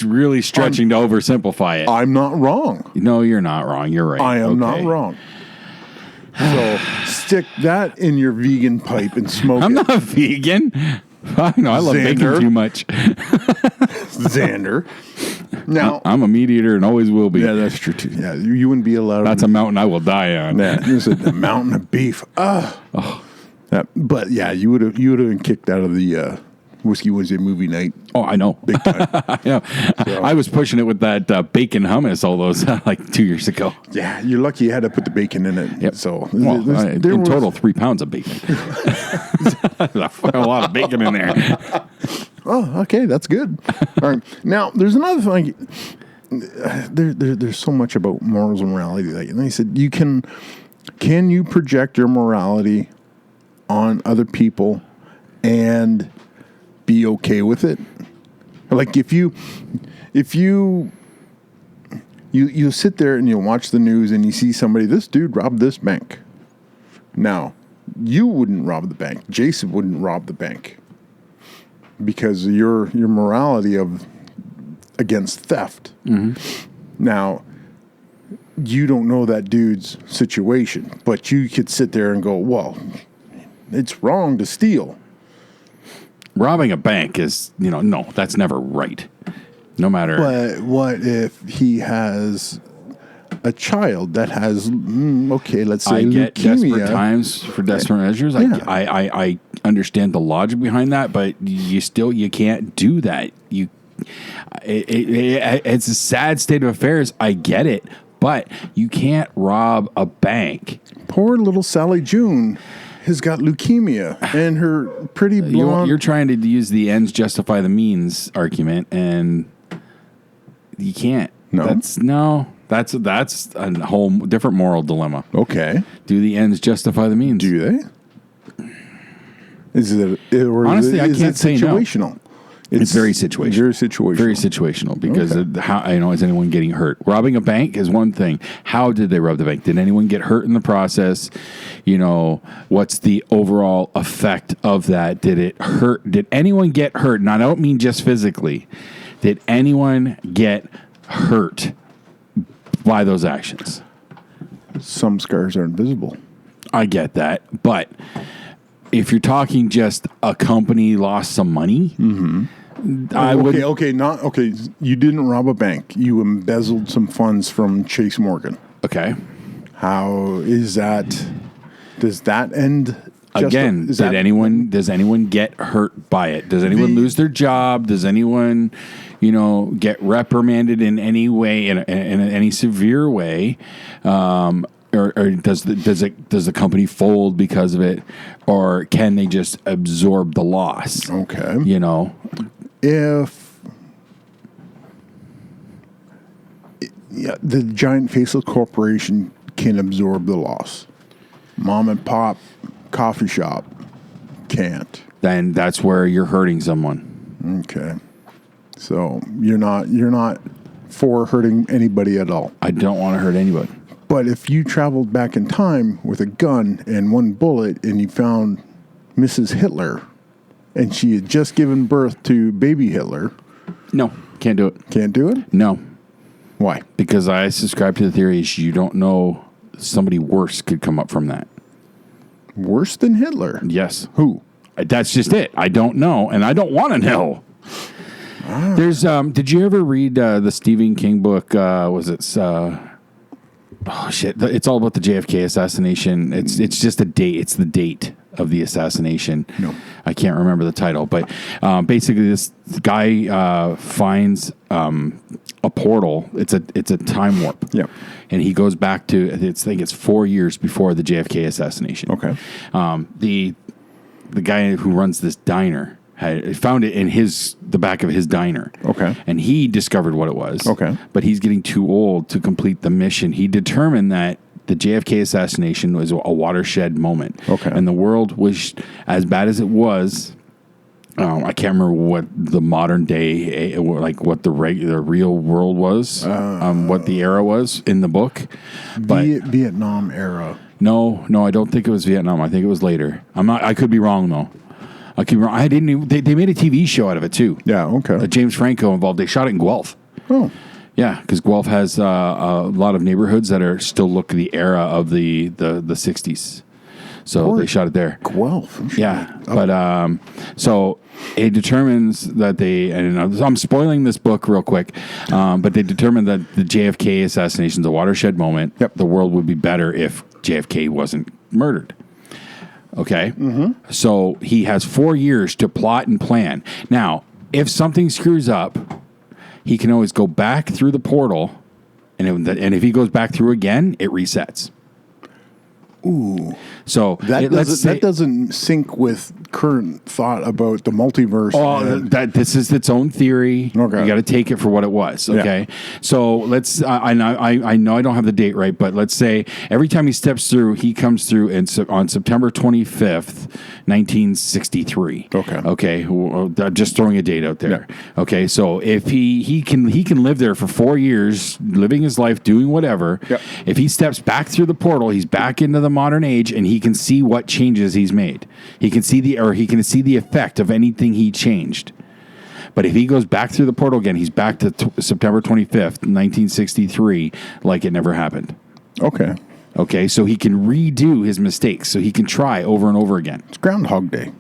really stretching to oversimplify it. I'm not wrong. No, you're not wrong. You're right. I am not Okay. wrong. So stick that in your vegan pipe and smoke I'm it. not vegan. I know. I love Xander. bacon too much. Xander. Now, I'm a meat eater and always will be. yeah, that's true too. Yeah, you wouldn't be allowed. That's a mountain I will die on. Yeah, this is a mountain of beef. But yeah, you would have been kicked out of the Whiskey Wednesday movie night. Oh, I know. Big time. Yeah. I was pushing it with that bacon hummus all those like 2 years ago. Yeah, you're lucky you had to put the bacon in it. Yep. So Well, there in was- total, 3 pounds of bacon. There's a lot of bacon in there. Oh, okay, that's good. All right, now there's another thing. There's so much about morals and morality. Like, and they said, can you project your morality on other people and be okay with it? Like if you sit there and you watch the news and you see somebody, this dude robbed this bank. Now, you wouldn't rob the bank. Jason wouldn't rob the bank because of your morality of against theft. Mm-hmm. Now, you don't know that dude's situation, but you could sit there and go, well, it's wrong to steal. Robbing a bank is, no, that's never right. No matter. But what if he has a child that has, let's say I get leukemia? desperate times for desperate measures. Yeah. I understand the logic behind that, but you can't do that. It's a sad state of affairs. I get it, but you can't rob a bank. Poor little Sally June has got leukemia, and her pretty blonde. You're trying to use the ends justify the means argument, and you can't. No? That's a whole different moral dilemma. Okay. Do the ends justify the means? Do they? Is it or Honestly, is I can't it say no. situational? It's very situational. Very situational. Very situational because Okay. how is anyone getting hurt? Robbing a bank is one thing. How did they rob the bank? Did anyone get hurt in the process? What's the overall effect of that? Did it hurt? Did anyone get hurt? And I don't mean just physically. Did anyone get hurt by those actions? Some scars are invisible. I get that, but if you're talking just a company lost some money, I would. Okay. You didn't rob a bank. You embezzled some funds from Chase Morgan. Okay. How is that? Does that end? Again, does anyone get hurt by it? Does anyone lose their job? Does anyone, get reprimanded in any way, in any severe way? Or does the company fold because of it, or can they just absorb the loss? Okay. If the giant faceless corporation can absorb the loss, mom and pop coffee shop can't. Then that's where you're hurting someone. Okay. So you're not for hurting anybody at all. I don't want to hurt anybody. But if you traveled back in time with a gun and one bullet and you found Mrs. Hitler and she had just given birth to baby Hitler, No, can't do it. can't do it? No, Why? because I subscribe to the theory is you don't know somebody worse could come up from that. Worse than Hitler? Yes. Who? That's just it. I don't know, and I don't want to know. There's did you ever read the Stephen King book? Was it oh shit, it's all about the JFK assassination. It's just a date. It's the date. of the assassination. No. I can't remember the title, but basically this guy finds a portal. It's a time warp. Yeah. And he goes back to, I think it's 4 years before the JFK assassination. Okay. The guy who runs this diner had found it in the back of his diner. Okay. And he discovered what it was. Okay. But he's getting too old to complete the mission. He determined that the JFK assassination was a watershed moment. Okay. And the world was as bad as it was. I can't remember what the modern day, like what the real world was, what the era was in the book. But Vietnam era. No, I don't think it was Vietnam. I think it was later. I could be wrong though. I could be wrong. I didn't even, they made a TV show out of it too. Yeah, okay. James Franco involved. They shot it in Guelph. Oh. Yeah, because Guelph has a lot of neighborhoods that are still look the era of the 60s. So they shot it there. Guelph. Yeah, but so it determines that and I'm spoiling this book real quick, but they determined that the JFK assassination is a watershed moment. Yep. The world would be better if JFK wasn't murdered. Okay? Mm-hmm. So he has 4 years to plot and plan. Now, if something screws up, he can always go back through the portal, and if he goes back through again, it resets. Ooh. So that doesn't sync with current thought about the multiverse. Oh, this is its own theory. Okay. You got to take it for what it was. Okay. Yeah. So let's. I know I don't have the date right, but let's say every time he steps through, he comes through on September 25th, 1963. Okay. Okay. Just throwing a date out there. Yeah. Okay. So if he can live there for 4 years, living his life, doing whatever. Yep. If he steps back through the portal, he's back into the modern age, and he can see what changes he's made. He can see the effect of anything he changed. But if he goes back through the portal again, he's back to September 25th, 1963, like it never happened. Okay. Okay, so he can redo his mistakes. So he can try over and over again. It's Groundhog Day.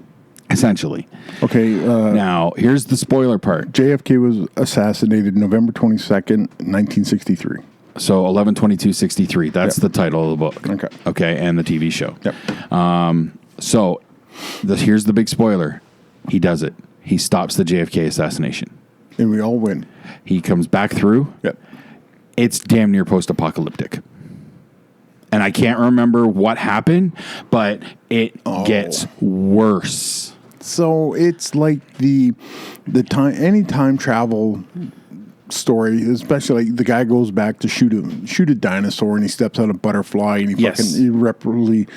Essentially. Okay. Now, here's the spoiler part. JFK was assassinated November 22nd, 1963. So 11/22/63. That's the title of the book. Okay. Okay, and the TV show. Yep. So here's the big spoiler. He does it. He stops the JFK assassination. And we all win. He comes back through. Yep. It's damn near post-apocalyptic. And I can't remember what happened, but it gets worse. So it's like any time travel story, especially like the guy goes back to shoot a dinosaur and he steps on a butterfly and he fucking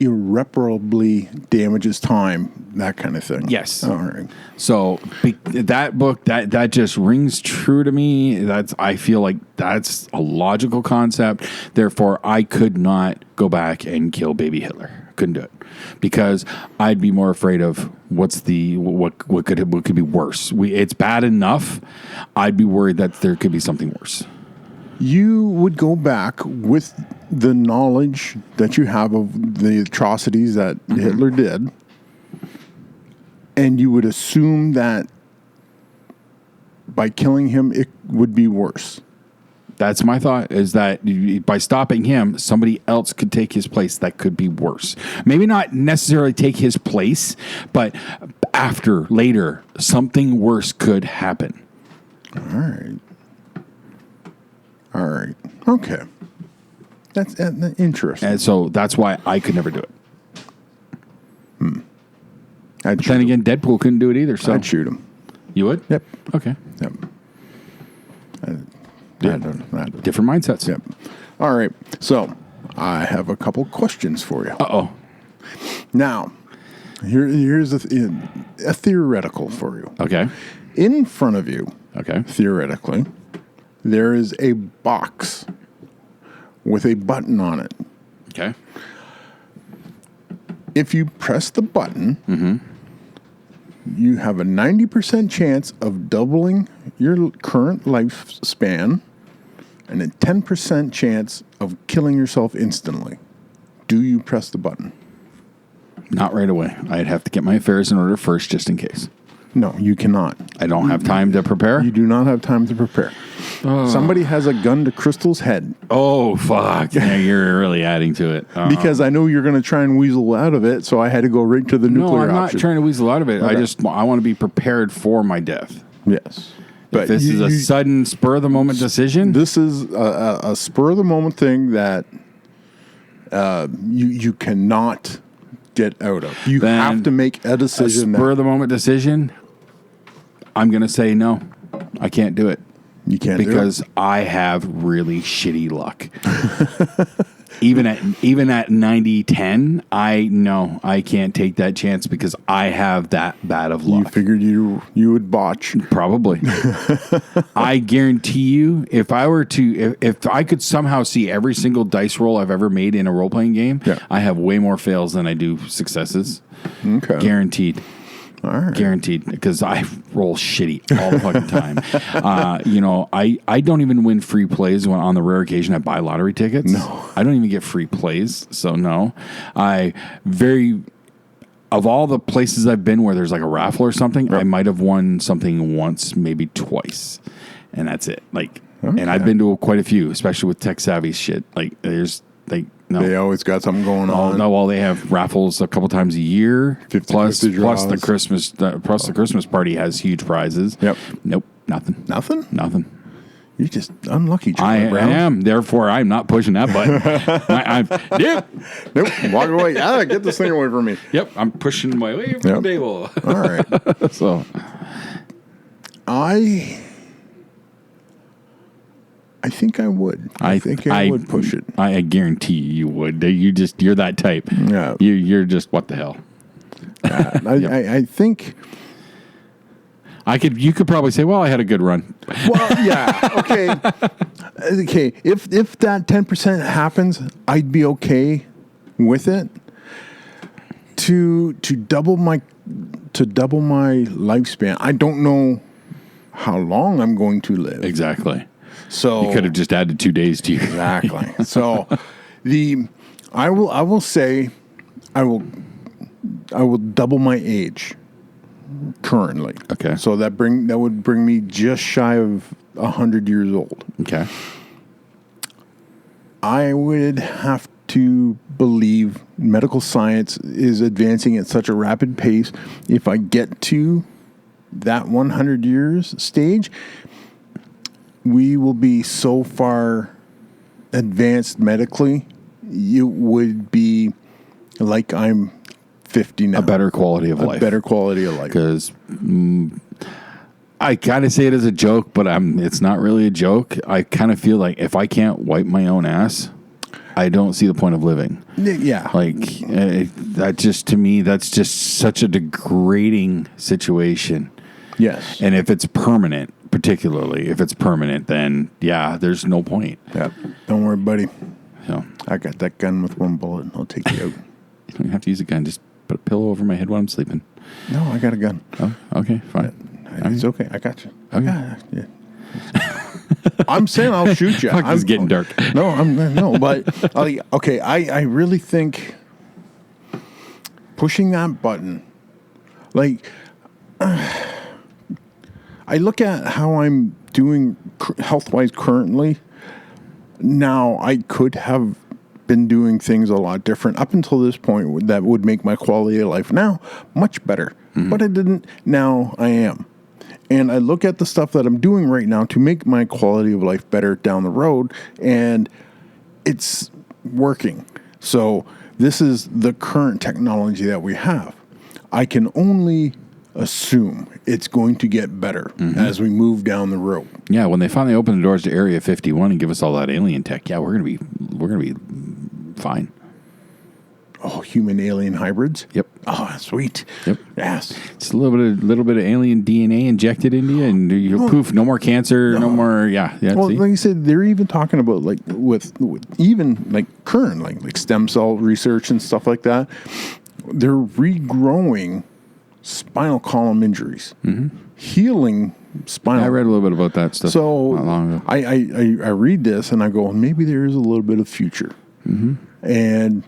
irreparably damages time, that kind of thing. Yes. All right. So that book that just rings true to me. I feel like that's a logical concept. Therefore, I could not go back and kill baby Hitler. Couldn't do it because I'd be more afraid of what could be worse. It's bad enough. I'd be worried that there could be something worse. You would go back with the knowledge that you have of the atrocities that Hitler did, and you would assume that by killing him, it would be worse. That's my thought, is that by stopping him, somebody else could take his place that could be worse. Maybe not necessarily take his place, but later, something worse could happen. All right. Okay. That's interesting. And so that's why I could never do it. But then again, Deadpool couldn't do it either. So I'd shoot him. You would? Yep. Okay. Yep. Different mindsets. Yep. All right. So I have a couple questions for you. Uh-oh. Now, here's a theoretical for you. Okay. In front of you, okay, theoretically, there is a box with a button on it. Okay. If you press the button, you have a 90% chance of doubling your current lifespan and a 10% chance of killing yourself instantly. Do you press the button? Not right away. I'd have to get my affairs in order first, just in case. No, you cannot. I don't have time to prepare. You do not have time to prepare. Somebody has a gun to Crystal's head. Oh, fuck. Yeah, you're really adding to it. Because I know you're going to try and weasel out of it, so I had to go right to the nuclear I'm option. not trying to weasel out of it. Okay. I want to be prepared for my death. Yes. But if this is a sudden, spur-of-the-moment decision? This is a spur-of-the-moment thing that you cannot get out of. You have to make a decision. A spur-of-the-moment decision, I'm going to say no. I can't do it. You can't because I have really shitty luck. even at 90-10, I can't take that chance because I have that bad of luck. You figured you would botch. Probably. I guarantee you, if I could somehow see every single dice roll I've ever made in a role playing game, I have way more fails than I do successes. Okay. Guaranteed. All right. Guaranteed, because I roll shitty all the fucking time. I don't even win free plays when on the rare occasion I buy lottery tickets. No. I don't even get free plays, so no. Of all the places I've been where there's like a raffle or something, I might have won something once, maybe twice, and that's it. And I've been to quite a few, especially with tech savvy shit. No. They always got something going on. No, well, they have raffles a couple times a year. 50 plus draws. the Christmas party has huge prizes. Yep. Nope. Nothing. Nothing. You're just unlucky, I Charlie Brown. am. Therefore, I'm not pushing that button. Nope. Walk away. Get this thing away from me. Yep. I'm pushing my way from the table. All right. So, I think I would. I think I would push it. I guarantee you would. You're that type. Yeah. You're just, what the hell? I think. You could probably say, well, I had a good run. Well, yeah. Okay. Okay. If that 10% happens, I'd be okay with it. To double my lifespan. I don't know how long I'm going to live. Exactly. So you could have just added 2 days to your exactly. So I will say I will double my age currently. Okay. So that would bring me just shy of 100 years old. Okay. I would have to believe medical science is advancing at such a rapid pace. If I get to that 100 years stage, we will be so far advanced medically, it would be like I'm 50 now. A better quality of life. A better quality of life. Because I kind of say it as a joke, but it's not really a joke. I kind of feel like if I can't wipe my own ass, I don't see the point of living. Yeah. That just, to me, that's just such a degrading situation. Yes. And if it's permanent, particularly if it's permanent, then there's no point. Yeah. Don't worry, buddy. So, I got that gun with one bullet. I'll take you out. You don't have to use a gun. Just put a pillow over my head while I'm sleeping. No, I got a gun. Oh, okay, fine. It's okay. I got you. Okay. Yeah. I'm saying I'll shoot you. Fuck, it's getting dark. But okay. I really think pushing that button, I look at how I'm doing health-wise currently. Now, I could have been doing things a lot different up until this point that would make my quality of life now much better. Mm-hmm. But I didn't. Now I am. And I look at the stuff that I'm doing right now to make my quality of life better down the road, and it's working. So this is the current technology that we have. I can only assume it's going to get better as we move down the road. Yeah, when they finally open the doors to Area 51 and give us all that alien tech, we're gonna be fine. Oh, human alien hybrids? Yep. Oh, sweet. Yep. Yes. It's a little bit of alien DNA injected into you, and you poof, no more cancer, no more. Yeah. Well, see? like I said, they're even talking about with even current like stem cell research and stuff like that. They're regrowing spinal column injuries, healing spinal. I read a little bit about that stuff. So not long ago. I read this and I go, maybe there is a little bit of future, and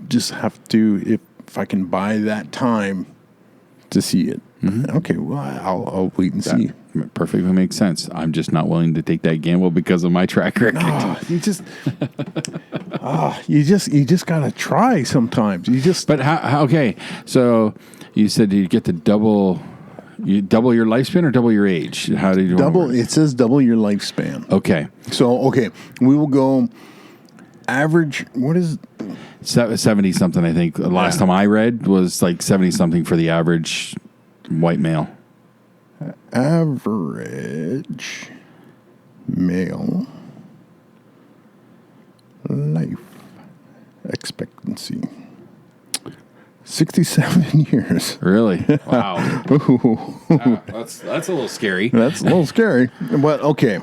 just have to if I can buy that time to see it. Okay, well, I'll wait and see. That perfectly makes sense. I'm just not willing to take that gamble because of my track record. Oh, you just gotta try sometimes. But how? Okay, so you said you get to double your lifespan or double your age. How do you double? It says double your lifespan. Okay, so we will go average. What is 70 something? I think the last time I read was like 70 something for the average white male. Average male life expectancy 67 years. Really? Wow. That's a little scary. That's a little scary, but okay.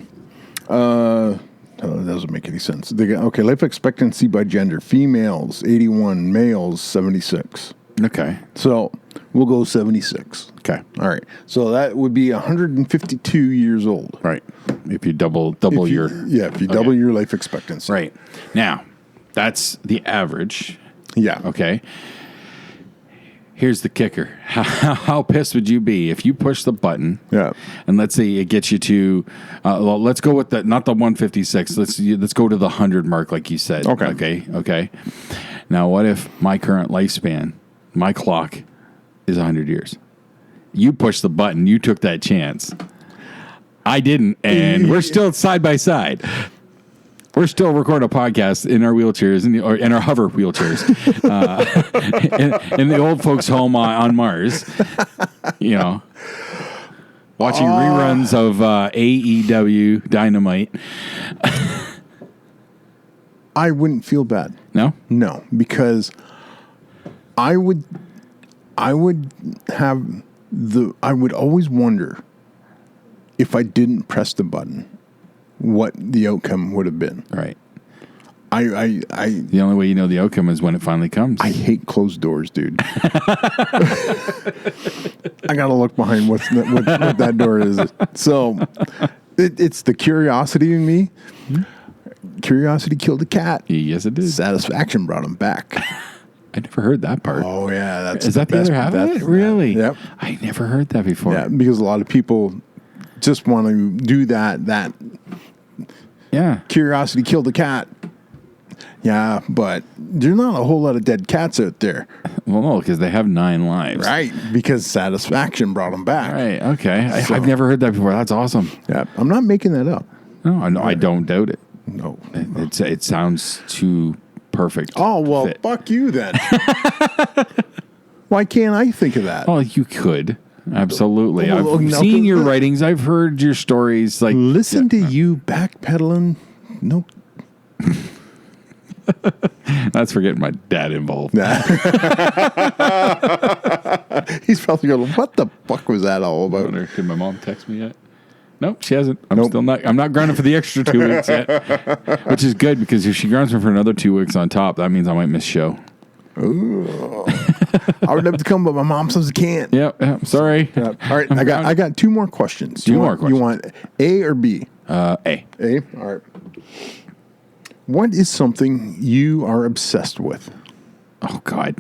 That doesn't make any sense. Okay, life expectancy by gender: females 81, males 76. Okay. So we'll go 76. Okay. All right. So that would be 152 years old. Right. If you double your... Yeah, if you double your life expectancy. Right. Now, that's the average. Yeah. Okay. Here's the kicker. How pissed would you be if you push the button? Yeah. And let's say it gets you to, well, let's go with not the 156. Let's go to the 100 mark, like you said. Okay. Now, what if my current lifespan, my clock, is 100 years? You pushed the button. You took that chance. I didn't, and we're still side by side. We're still recording a podcast in our wheelchairs, in our hover wheelchairs, in the old folks' home on Mars. Watching reruns of AEW Dynamite. I wouldn't feel bad. No, because I would always wonder if I didn't press the button, what the outcome would have been. Right. The only way you know the outcome is when it finally comes. I hate closed doors, dude. I gotta look behind what that door is. So it's the curiosity in me. Curiosity killed the cat. Yes, it did. Satisfaction brought him back. I never heard that part. Oh yeah, is that the other half of it? Really? Yep. I never heard that before. Yeah, because a lot of people just want to do that. Yeah. Curiosity killed the cat. Yeah, but there's not a whole lot of dead cats out there. Well, no, because they have 9 lives. Right, because satisfaction brought them back. Right, okay. I've never heard that before. That's awesome. Yeah, I'm not making that up. No, I don't doubt it. No. It sounds too perfect. Oh, well, fuck you then. Why can't I think of that? Oh, you could. Absolutely. Well, I've seen your writings. I've heard your stories. Like, listen to you backpedaling. Nope. That's for getting my dad involved. He's probably going, what the fuck was that all about? Did my mom text me yet? Nope, she hasn't. I'm not grinding for the extra 2 weeks yet. Which is good, because if she grinds me for another 2 weeks on top, that means I might miss show. Ooh. I would love to come, but my mom says I can't. Yep. Sorry. Yep. All right. I got 2 more questions. Two more questions. You want A or B? A. A? All right. What is something you are obsessed with? Oh, God.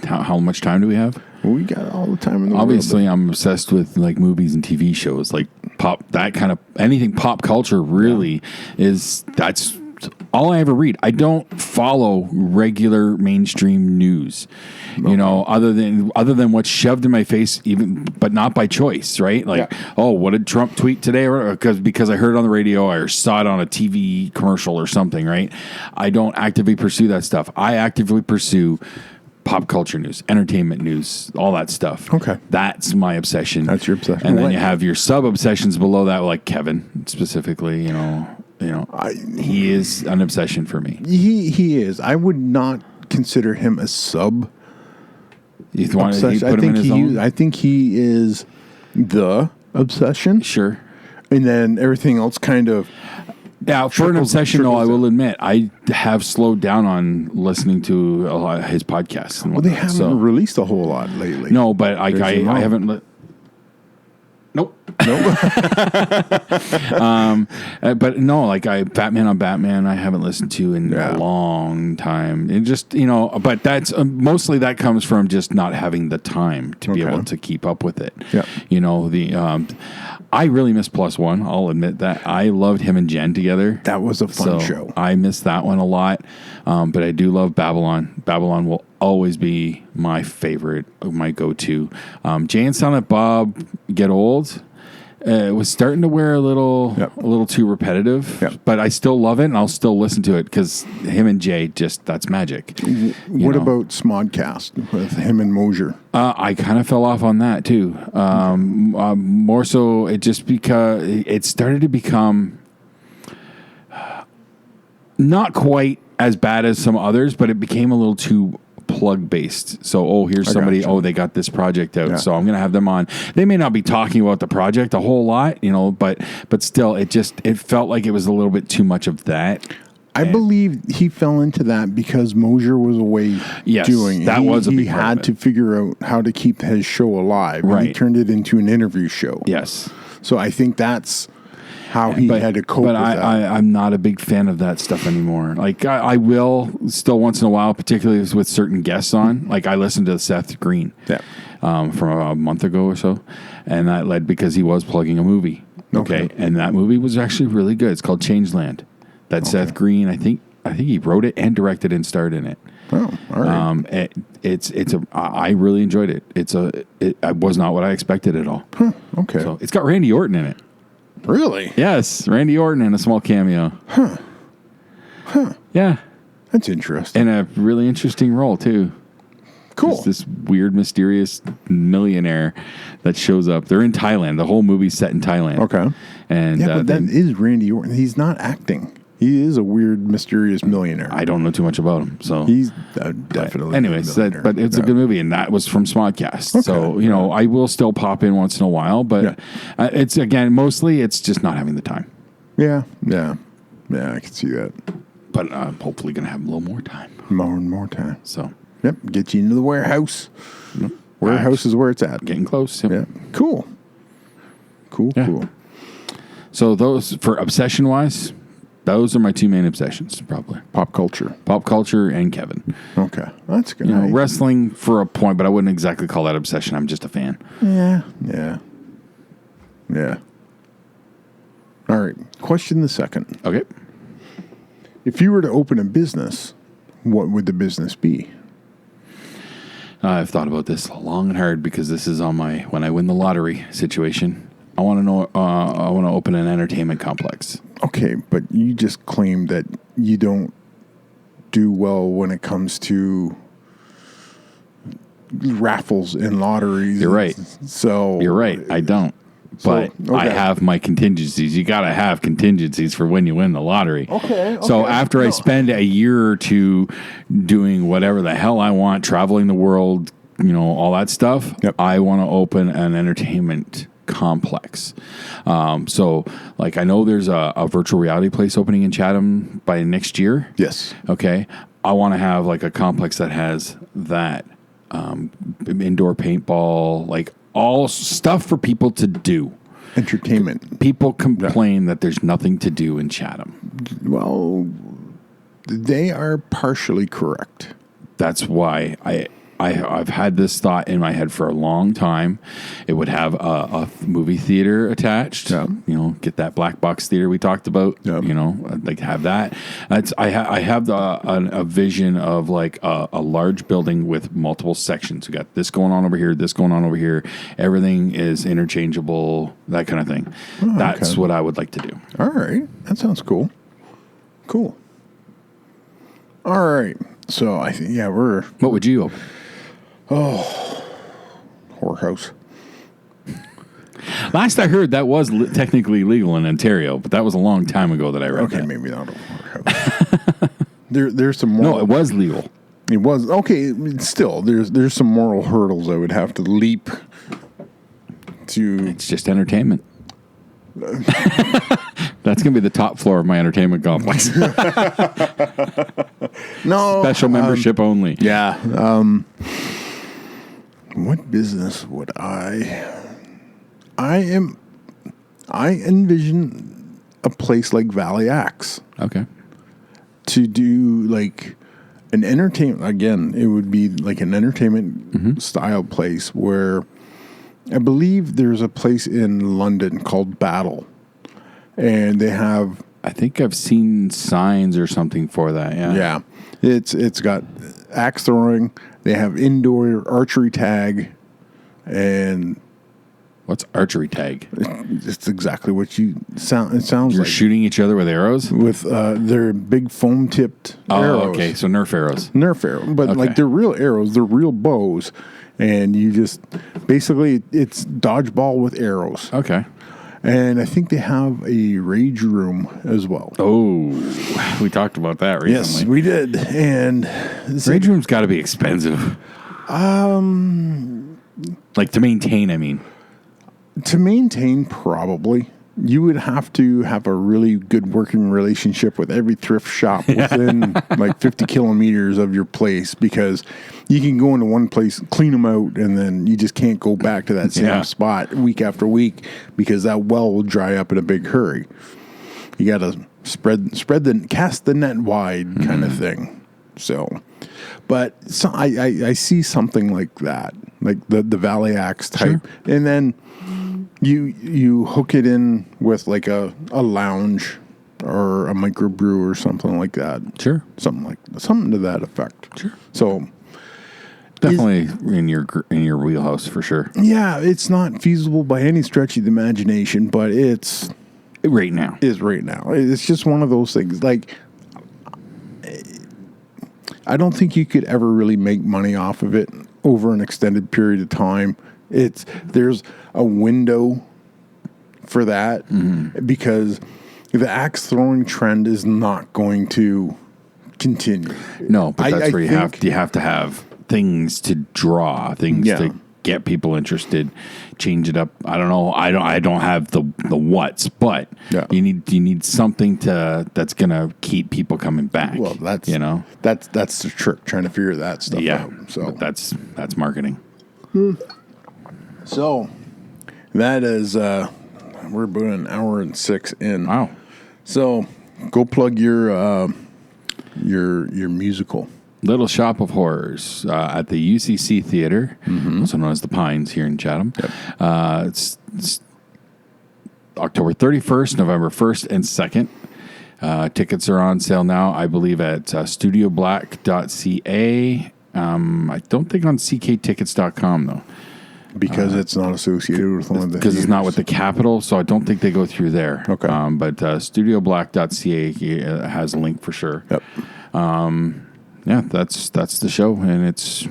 How much time do we have? We got all the time in the Obviously, world. I'm obsessed with like movies and TV shows, like pop, that kind of anything pop culture really that's all I ever read. I don't follow regular mainstream news, other than what's shoved in my face, but not by choice, right? Like, oh, what did Trump tweet today? Or because I heard it on the radio or saw it on a TV commercial or something, right? I don't actively pursue that stuff. I actively pursue pop culture news, entertainment news, all that stuff. Okay. That's my obsession. That's your obsession. And then you have your sub-obsessions below that, like Kevin, specifically, he is an obsession for me. He is. I would not consider him a sub obsession. I think he is the obsession. Sure. And then everything else kind of... Yeah, for an obsession, though, I will admit, I have slowed down on listening to a lot of his podcasts. And they haven't released a whole lot lately. No, but I haven't... Nope. Nope. But no, like Batman on Batman, I haven't listened to in a long time. And just, but that's mostly that comes from just not having the time to be able to keep up with it. Yeah. I really miss Plus One. I'll admit that. I loved him and Jen together. That was a fun show. I miss that one a lot. But I do love Babylon. Babylon will always be my favorite, my go-to. Jay and Silent Bob Get Old. It was starting to wear a little too repetitive, but I still love it and I'll still listen to it because him and Jay that's magic. What about Smodcast with him and Mosier? I kind of fell off on that too. More so, because it started to become not quite as bad as some others, but it became a little too plug based. So, here's somebody, they got this project out. Yeah. So I'm going to have them on. They may not be talking about the project a whole lot, but still it felt like it was a little bit too much of that. I believe he fell into that because Mosier was away doing it. That was a big part of it. He had to figure out how to keep his show alive. Right. And he turned it into an interview show. Yes. So I think that's how he had to cope with that. I'm not a big fan of that stuff anymore. Like, I will still once in a while, particularly with certain guests on. Like, I listened to Seth Green from a month ago or so, and that led because he was plugging a movie. Okay. And that movie was actually really good. It's called Changeland. That Seth Green, I think he wrote it and directed and starred in it. Oh, all right. I really enjoyed it. It was not what I expected at all. Huh, okay. So it's got Randy Orton in it. Really? Yes, Randy Orton in a small cameo. Huh. Yeah. That's interesting. And a really interesting role, too. Cool. There's this weird, mysterious millionaire that shows up. They're in Thailand. The whole movie's set in Thailand. Okay. And but that is Randy Orton. He's not acting. He is a weird, mysterious millionaire. I don't know too much about him, so he's definitely. Anyways, but it's a good movie, and that was from Smodcast. Okay. So I will still pop in once in a while, but it's mostly it's just not having the time. Yeah, I can see that. But I'm hopefully going to have a little more time. More and more time. So get you into the warehouse. Yep. Warehouse is where it's at. Getting close. Yep. Yeah, cool. So those for obsession wise. Those are my two main obsessions, probably. Pop culture, and Kevin. Okay, that's good. Wrestling for a point, but I wouldn't exactly call that obsession. I'm just a fan. Yeah. All right. Question the second. Okay. If you were to open a business, what would the business be? I've thought about this long and hard because this is on my when I win the lottery situation. I want to know. I want to open an entertainment complex. Okay, but you just claimed that you don't do well when it comes to raffles and lotteries. You're right. So you're right. I don't. But I have my contingencies. You got to have contingencies for when you win the lottery. Okay. So after I spend a year or two doing whatever the hell I want, traveling the world, all that stuff, I want to open an entertainment complex. So I know there's a virtual reality place opening in Chatham by next year. Yes. Okay. I want to have a complex that has that indoor paintball, all stuff for people to do. Entertainment. People complain that there's nothing to do in Chatham. Well, they are partially correct. That's why I've had this thought in my head for a long time. It would have a movie theater attached. Yeah. Get that black box theater we talked about. Yeah. I'd like to have that. I have a vision of a large building with multiple sections. We got this going on over here, this going on over here. Everything is interchangeable. That kind of thing. That's what I would like to do. All right, that sounds cool. Cool. All right. So I think we're. What would you open? Whorehouse. Last I heard, that was technically legal in Ontario, but that was a long time ago that I read that. Okay, maybe not a whorehouse. There's some moral. No, it was legal. It was okay. Still, there's some moral hurdles I would have to leap to. It's just entertainment. That's going to be the top floor of my entertainment complex. No. Special membership only. Yeah. What business would I am I envision a place like Valley Axe Okay. to do like an entertainment. Again, it would be like an entertainment style place where I believe there's a place in London called Battle, and they have. I think I've seen signs or something for that. Yeah. Yeah, it's got axe throwing. They have indoor archery tag, and What's archery tag? it's exactly what you sound. It sounds You're like shooting each other with arrows? with their big foam tipped arrows. Oh, okay. So Nerf arrows. Nerf arrow, but Okay. like they're real arrows. They're real bows, and you just basically it's dodgeball with arrows. Okay. And I think they have a rage room as well. Oh, we talked about that recently. Yes, we did. And Rage room's got to be expensive. Like to maintain, I mean. to maintain, probably you would have to have a really good working relationship with every thrift shop within like 50 kilometers of your place, because you can go into one place, clean them out, and then you just can't go back to that same spot week after week because that well will dry up in a big hurry. You got to cast the net wide kind of thing. So, but I see something like that, like the Valley Axe type, and then you hook it in with like a lounge or a microbrew or something like that. Sure. Something to that effect. Sure. So Definitely in your wheelhouse for sure. yeah, it's not feasible by any stretch of the imagination, but it's Right now. right now. It's just one of those things. Like, I don't think you could ever really make money off of it over an extended period of time. There's a window for that because the axe throwing trend is not going to continue. No, but that's where you think- have to have things to draw, things Yeah. to get people interested, change it up. I don't know. I don't have the what's, but Yeah. you need something that's gonna keep people coming back. Well, that's that's the trick, trying to figure that stuff out. So but that's marketing. So that is we're about an hour and 6 in. Wow. So go plug your musical. Little Shop of Horrors at the UCC Theater, also known as the Pines here in Chatham. Yep. It's October 31st, November 1st, and 2nd. Tickets are on sale now, I believe, at studioblack.ca. I don't think on cktickets.com, though. Because it's not associated with one of the Because it's not with the Capitol, so I don't think they go through there. Okay. But studioblack.ca has a link for sure. Yep. Yeah, that's the show, and it's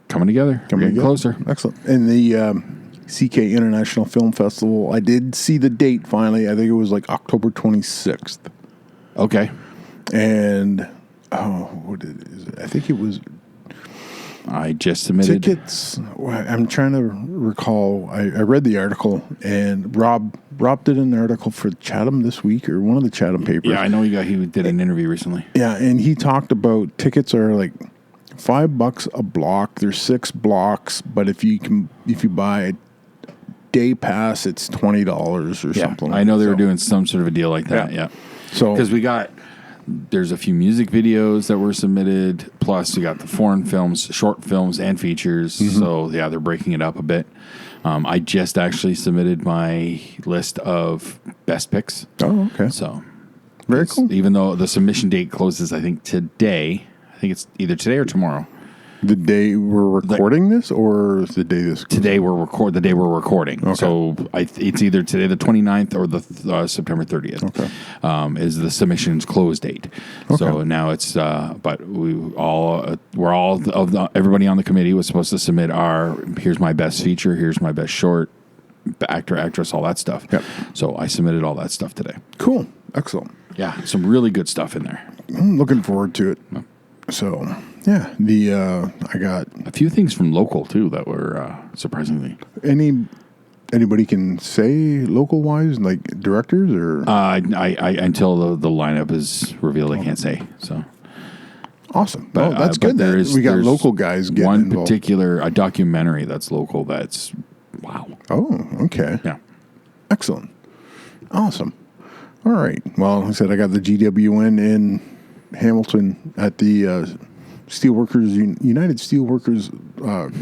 coming together. We're getting closer. Excellent. And the CK International Film Festival, I did see the date finally. I think it was like October 26th. Okay. And what is it? I think it was I just submitted tickets. I'm trying to recall. I read the article, and Rob did an article for Chatham this week, or one of the Chatham papers. Yeah, I know he did an interview recently. Yeah, and he talked about tickets are like $5 a block. There's 6 blocks, but if you buy a day pass, it's $20 or something. I know they were doing some sort of a deal like that. Yeah. So Because there's a few music videos that were submitted, plus you got the foreign films, short films, and features. So yeah, they're breaking it up a bit. I just actually submitted my list of best picks. Oh, okay. So Very cool. even though the submission date closes, I think today. I think it's either today or tomorrow. The day we're recording this, or the day this? Today the day we're recording. Okay. So it's either today the 29th or the September 30th. Okay. Is the submission's close date. So now it's but everybody on the committee was supposed to submit here's my best feature, here's my best short, actor, actress, all that stuff. Yep. So I submitted all that stuff today. Cool. Excellent. Yeah, some really good stuff in there. I'm looking forward to it. So yeah, I got A few things from local too that were surprisingly. anybody can say local wise, like directors or I until the lineup is revealed, I can't say. So awesome. But, That's but good. We got local guys getting one involved. particular a documentary that's local. That's wow. Oh, okay. Yeah. Excellent. Awesome. All right. Well, like I said, I got the GWN in Hamilton at the United Steelworkers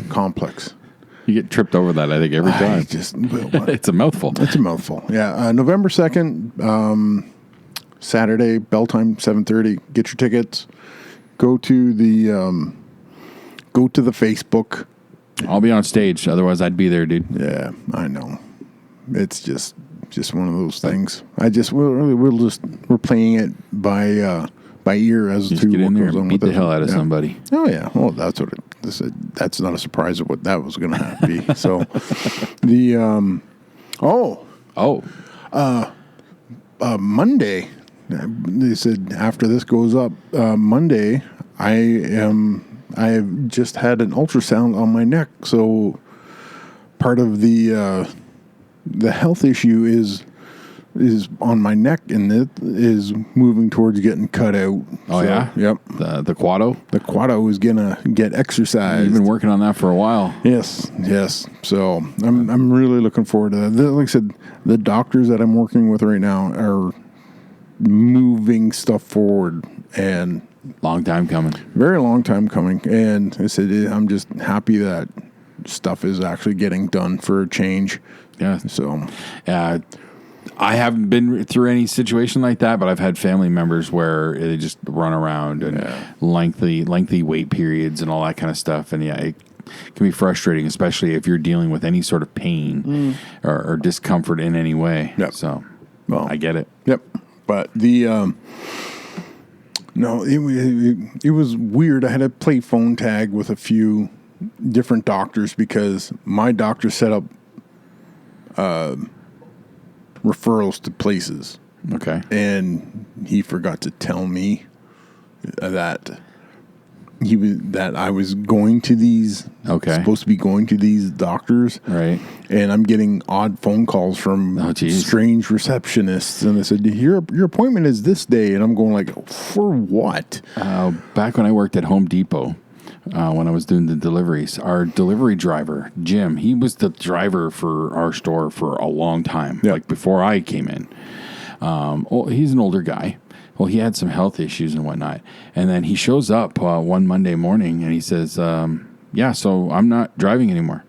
complex. You get tripped over that, I think, every time. It's a mouthful. It's a mouthful. Yeah. November 2nd, Saturday, bell time, 7:30. Get your tickets. Go to the Facebook. I'll be on stage. Otherwise, I'd be there, dude. Yeah, I know. It's just one of those things. We're playing it by ear as Just to get what in there goes on and beat with the it. hell out of somebody. Oh yeah. Well, that's what that's not a surprise of what that was going to have to be. So the Monday, they said after this goes up Monday, I have just had an ultrasound on my neck, so part of the health issue is on my neck, and it is moving towards getting cut out. Oh, yeah? Yep. The Quado? The Quado is gonna get exercised. You've been working on that for a while. Yes. So I'm really looking forward to that. Like I said, the doctors that I'm working with right now are moving stuff forward, and Long time coming. very long time coming. And I said I'm just happy that stuff is actually getting done for a change. Yeah. So I haven't been through any situation like that, but I've had family members where they just run around and lengthy wait periods and all that kind of stuff. And it can be frustrating, especially if you're dealing with any sort of pain or discomfort in any way. Yep. So, Well, I get it. Yep. But the no, it was weird. I had to play phone tag with a few different doctors because my doctor set up referrals to places. Okay. And he forgot to tell me that I was going to these supposed to be going to these doctors. Right. And I'm getting odd phone calls from strange receptionists, and they said your appointment is this day, and I'm going like, for what? Back when I worked at Home Depot, when I was doing the deliveries, our delivery driver, Jim, he was the driver for our store for a long time, like before I came in. He's an older guy. Well, he had some health issues and whatnot. And then he shows up one Monday morning and he says, so I'm not driving anymore.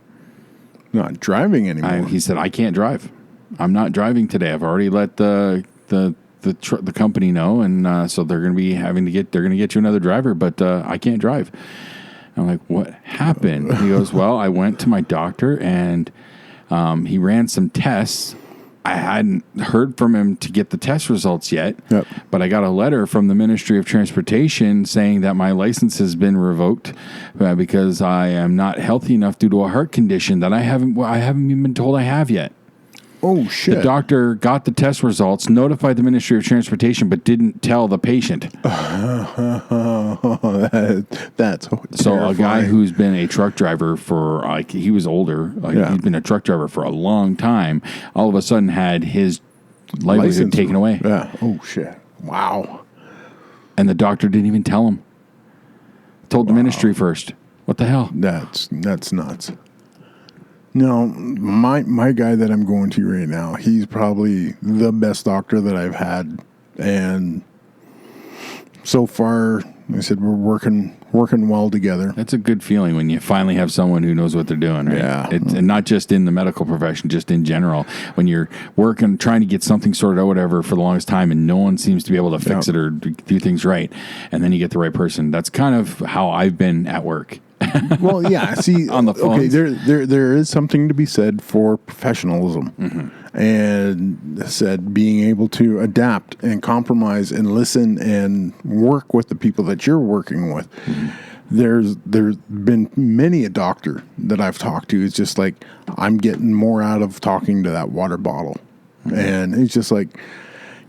Not driving anymore? He said, I can't drive. I'm not driving today. I've already let the company know, and so they're going to get you another driver, but I can't drive. I'm like, what happened? He goes, well, I went to my doctor and he ran some tests. I hadn't heard from him to get the test results yet, but I got a letter from the Ministry of Transportation saying that my license has been revoked because I am not healthy enough due to a heart condition that I haven't even been told I have yet. Oh, shit. The doctor got the test results, notified the Ministry of Transportation, but didn't tell the patient. That's so a guy who's been a truck driver for, he was older. He'd been a truck driver for a long time. All of a sudden had his livelihood taken away. Yeah. Oh, shit. Wow. And the doctor didn't even tell him. Told the ministry first. What the hell? That's nuts. No, my guy that I'm going to right now, he's probably the best doctor that I've had, and so far, like I said, we're working well together. That's a good feeling when you finally have someone who knows what they're doing, right? Yeah. And not just in the medical profession, just in general. When you're working, trying to get something sorted out, whatever, for the longest time, and no one seems to be able to fix it or do things right, and then you get the right person. That's kind of how I've been at work. Well, yeah. See, on the phone. Okay, there is something to be said for professionalism, and said being able to adapt and compromise and listen and work with the people that you're working with. There's been many a doctor that I've talked to. It's just like I'm getting more out of talking to that water bottle, and it's just like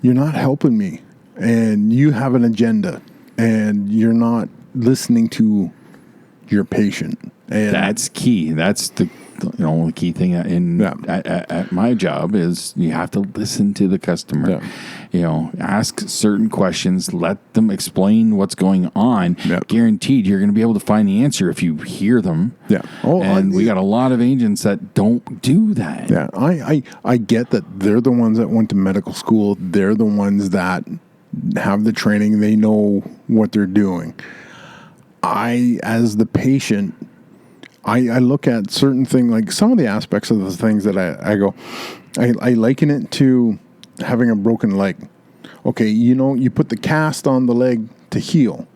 you're not helping me, and you have an agenda, and you're not listening to your patient. And that's key. That's the key thing at my job is you have to listen to the customer. Yeah. Ask certain questions, let them explain what's going on. Yeah. Guaranteed you're going to be able to find the answer if you hear them. Yeah. And we got a lot of agents that don't do that. Yeah. I get that they're the ones that went to medical school. They're the ones that have the training. They know what they're doing. As the patient, I look at certain things, like some of the aspects of the things that I go, I liken it to having a broken leg. Okay, you put the cast on the leg to heal,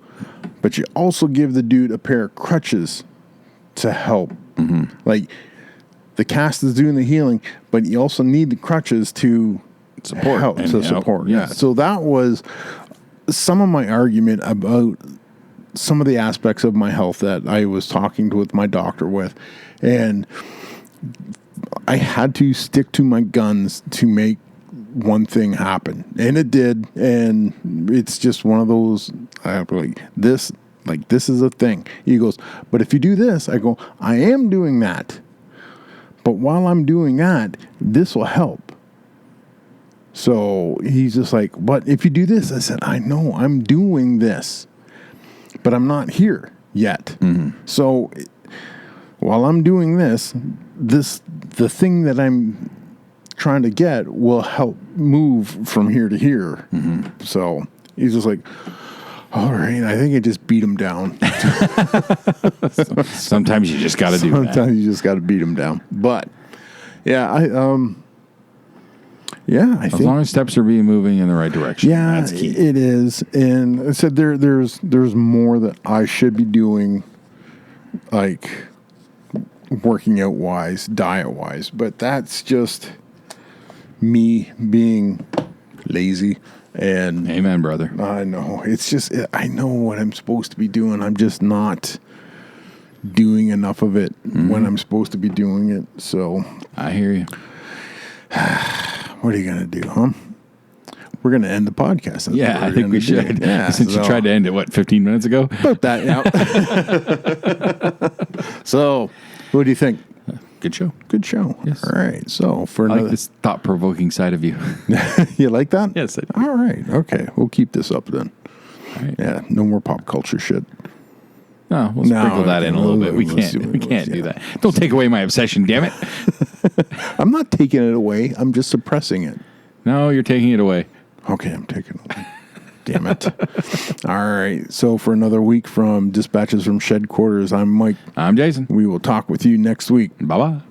but you also give the dude a pair of crutches to help. Mm-hmm. Like, the cast is doing the healing, but you also need the crutches to support. Yes. Yeah. So that was some of my argument about some of the aspects of my health that I was talking with my doctor with, and I had to stick to my guns to make one thing happen, and it did. And it's just one of those, I have to this is a thing. He goes, but if you do this, I go, I am doing that, but while I'm doing that, this will help. So he's just like, but if you do this, I said, I know I'm doing this, but I'm not here yet. Mm-hmm. So while I'm doing this, the thing that I'm trying to get will help move from here to here. Mm-hmm. So he's just like, all right, I think I just beat him down. Sometimes you just got to do that. Sometimes you just got to beat him down. But yeah, I think, as long as steps are being moving in the right direction. Yeah, that's key. It is. And I said there's more that I should be doing, like working out wise, diet wise, but that's just me being lazy. And amen, brother. I know. It's just, I know what I'm supposed to be doing. I'm just not doing enough of it when I'm supposed to be doing it. So I hear you. What are you going to do, huh? We're going to end the podcast. That's I think we should. Yeah, since you tried to end it, 15 minutes ago? About that, yeah. So, what do you think? Good show. Good show. Yes. All right. So, for I like this thought-provoking side of you. You like that? Yes, I do. All right. Okay. We'll keep this up then. All right. Yeah. No more pop culture shit. No, we'll sprinkle that in a little bit. We can't do that. Don't take away my obsession, damn it. I'm not taking it away. I'm just suppressing it. No, you're taking it away. Okay, I'm taking it away. Damn it. All right. So for another week from Dispatches from Shedquarters, I'm Mike. I'm Jason. We will talk with you next week. Bye-bye.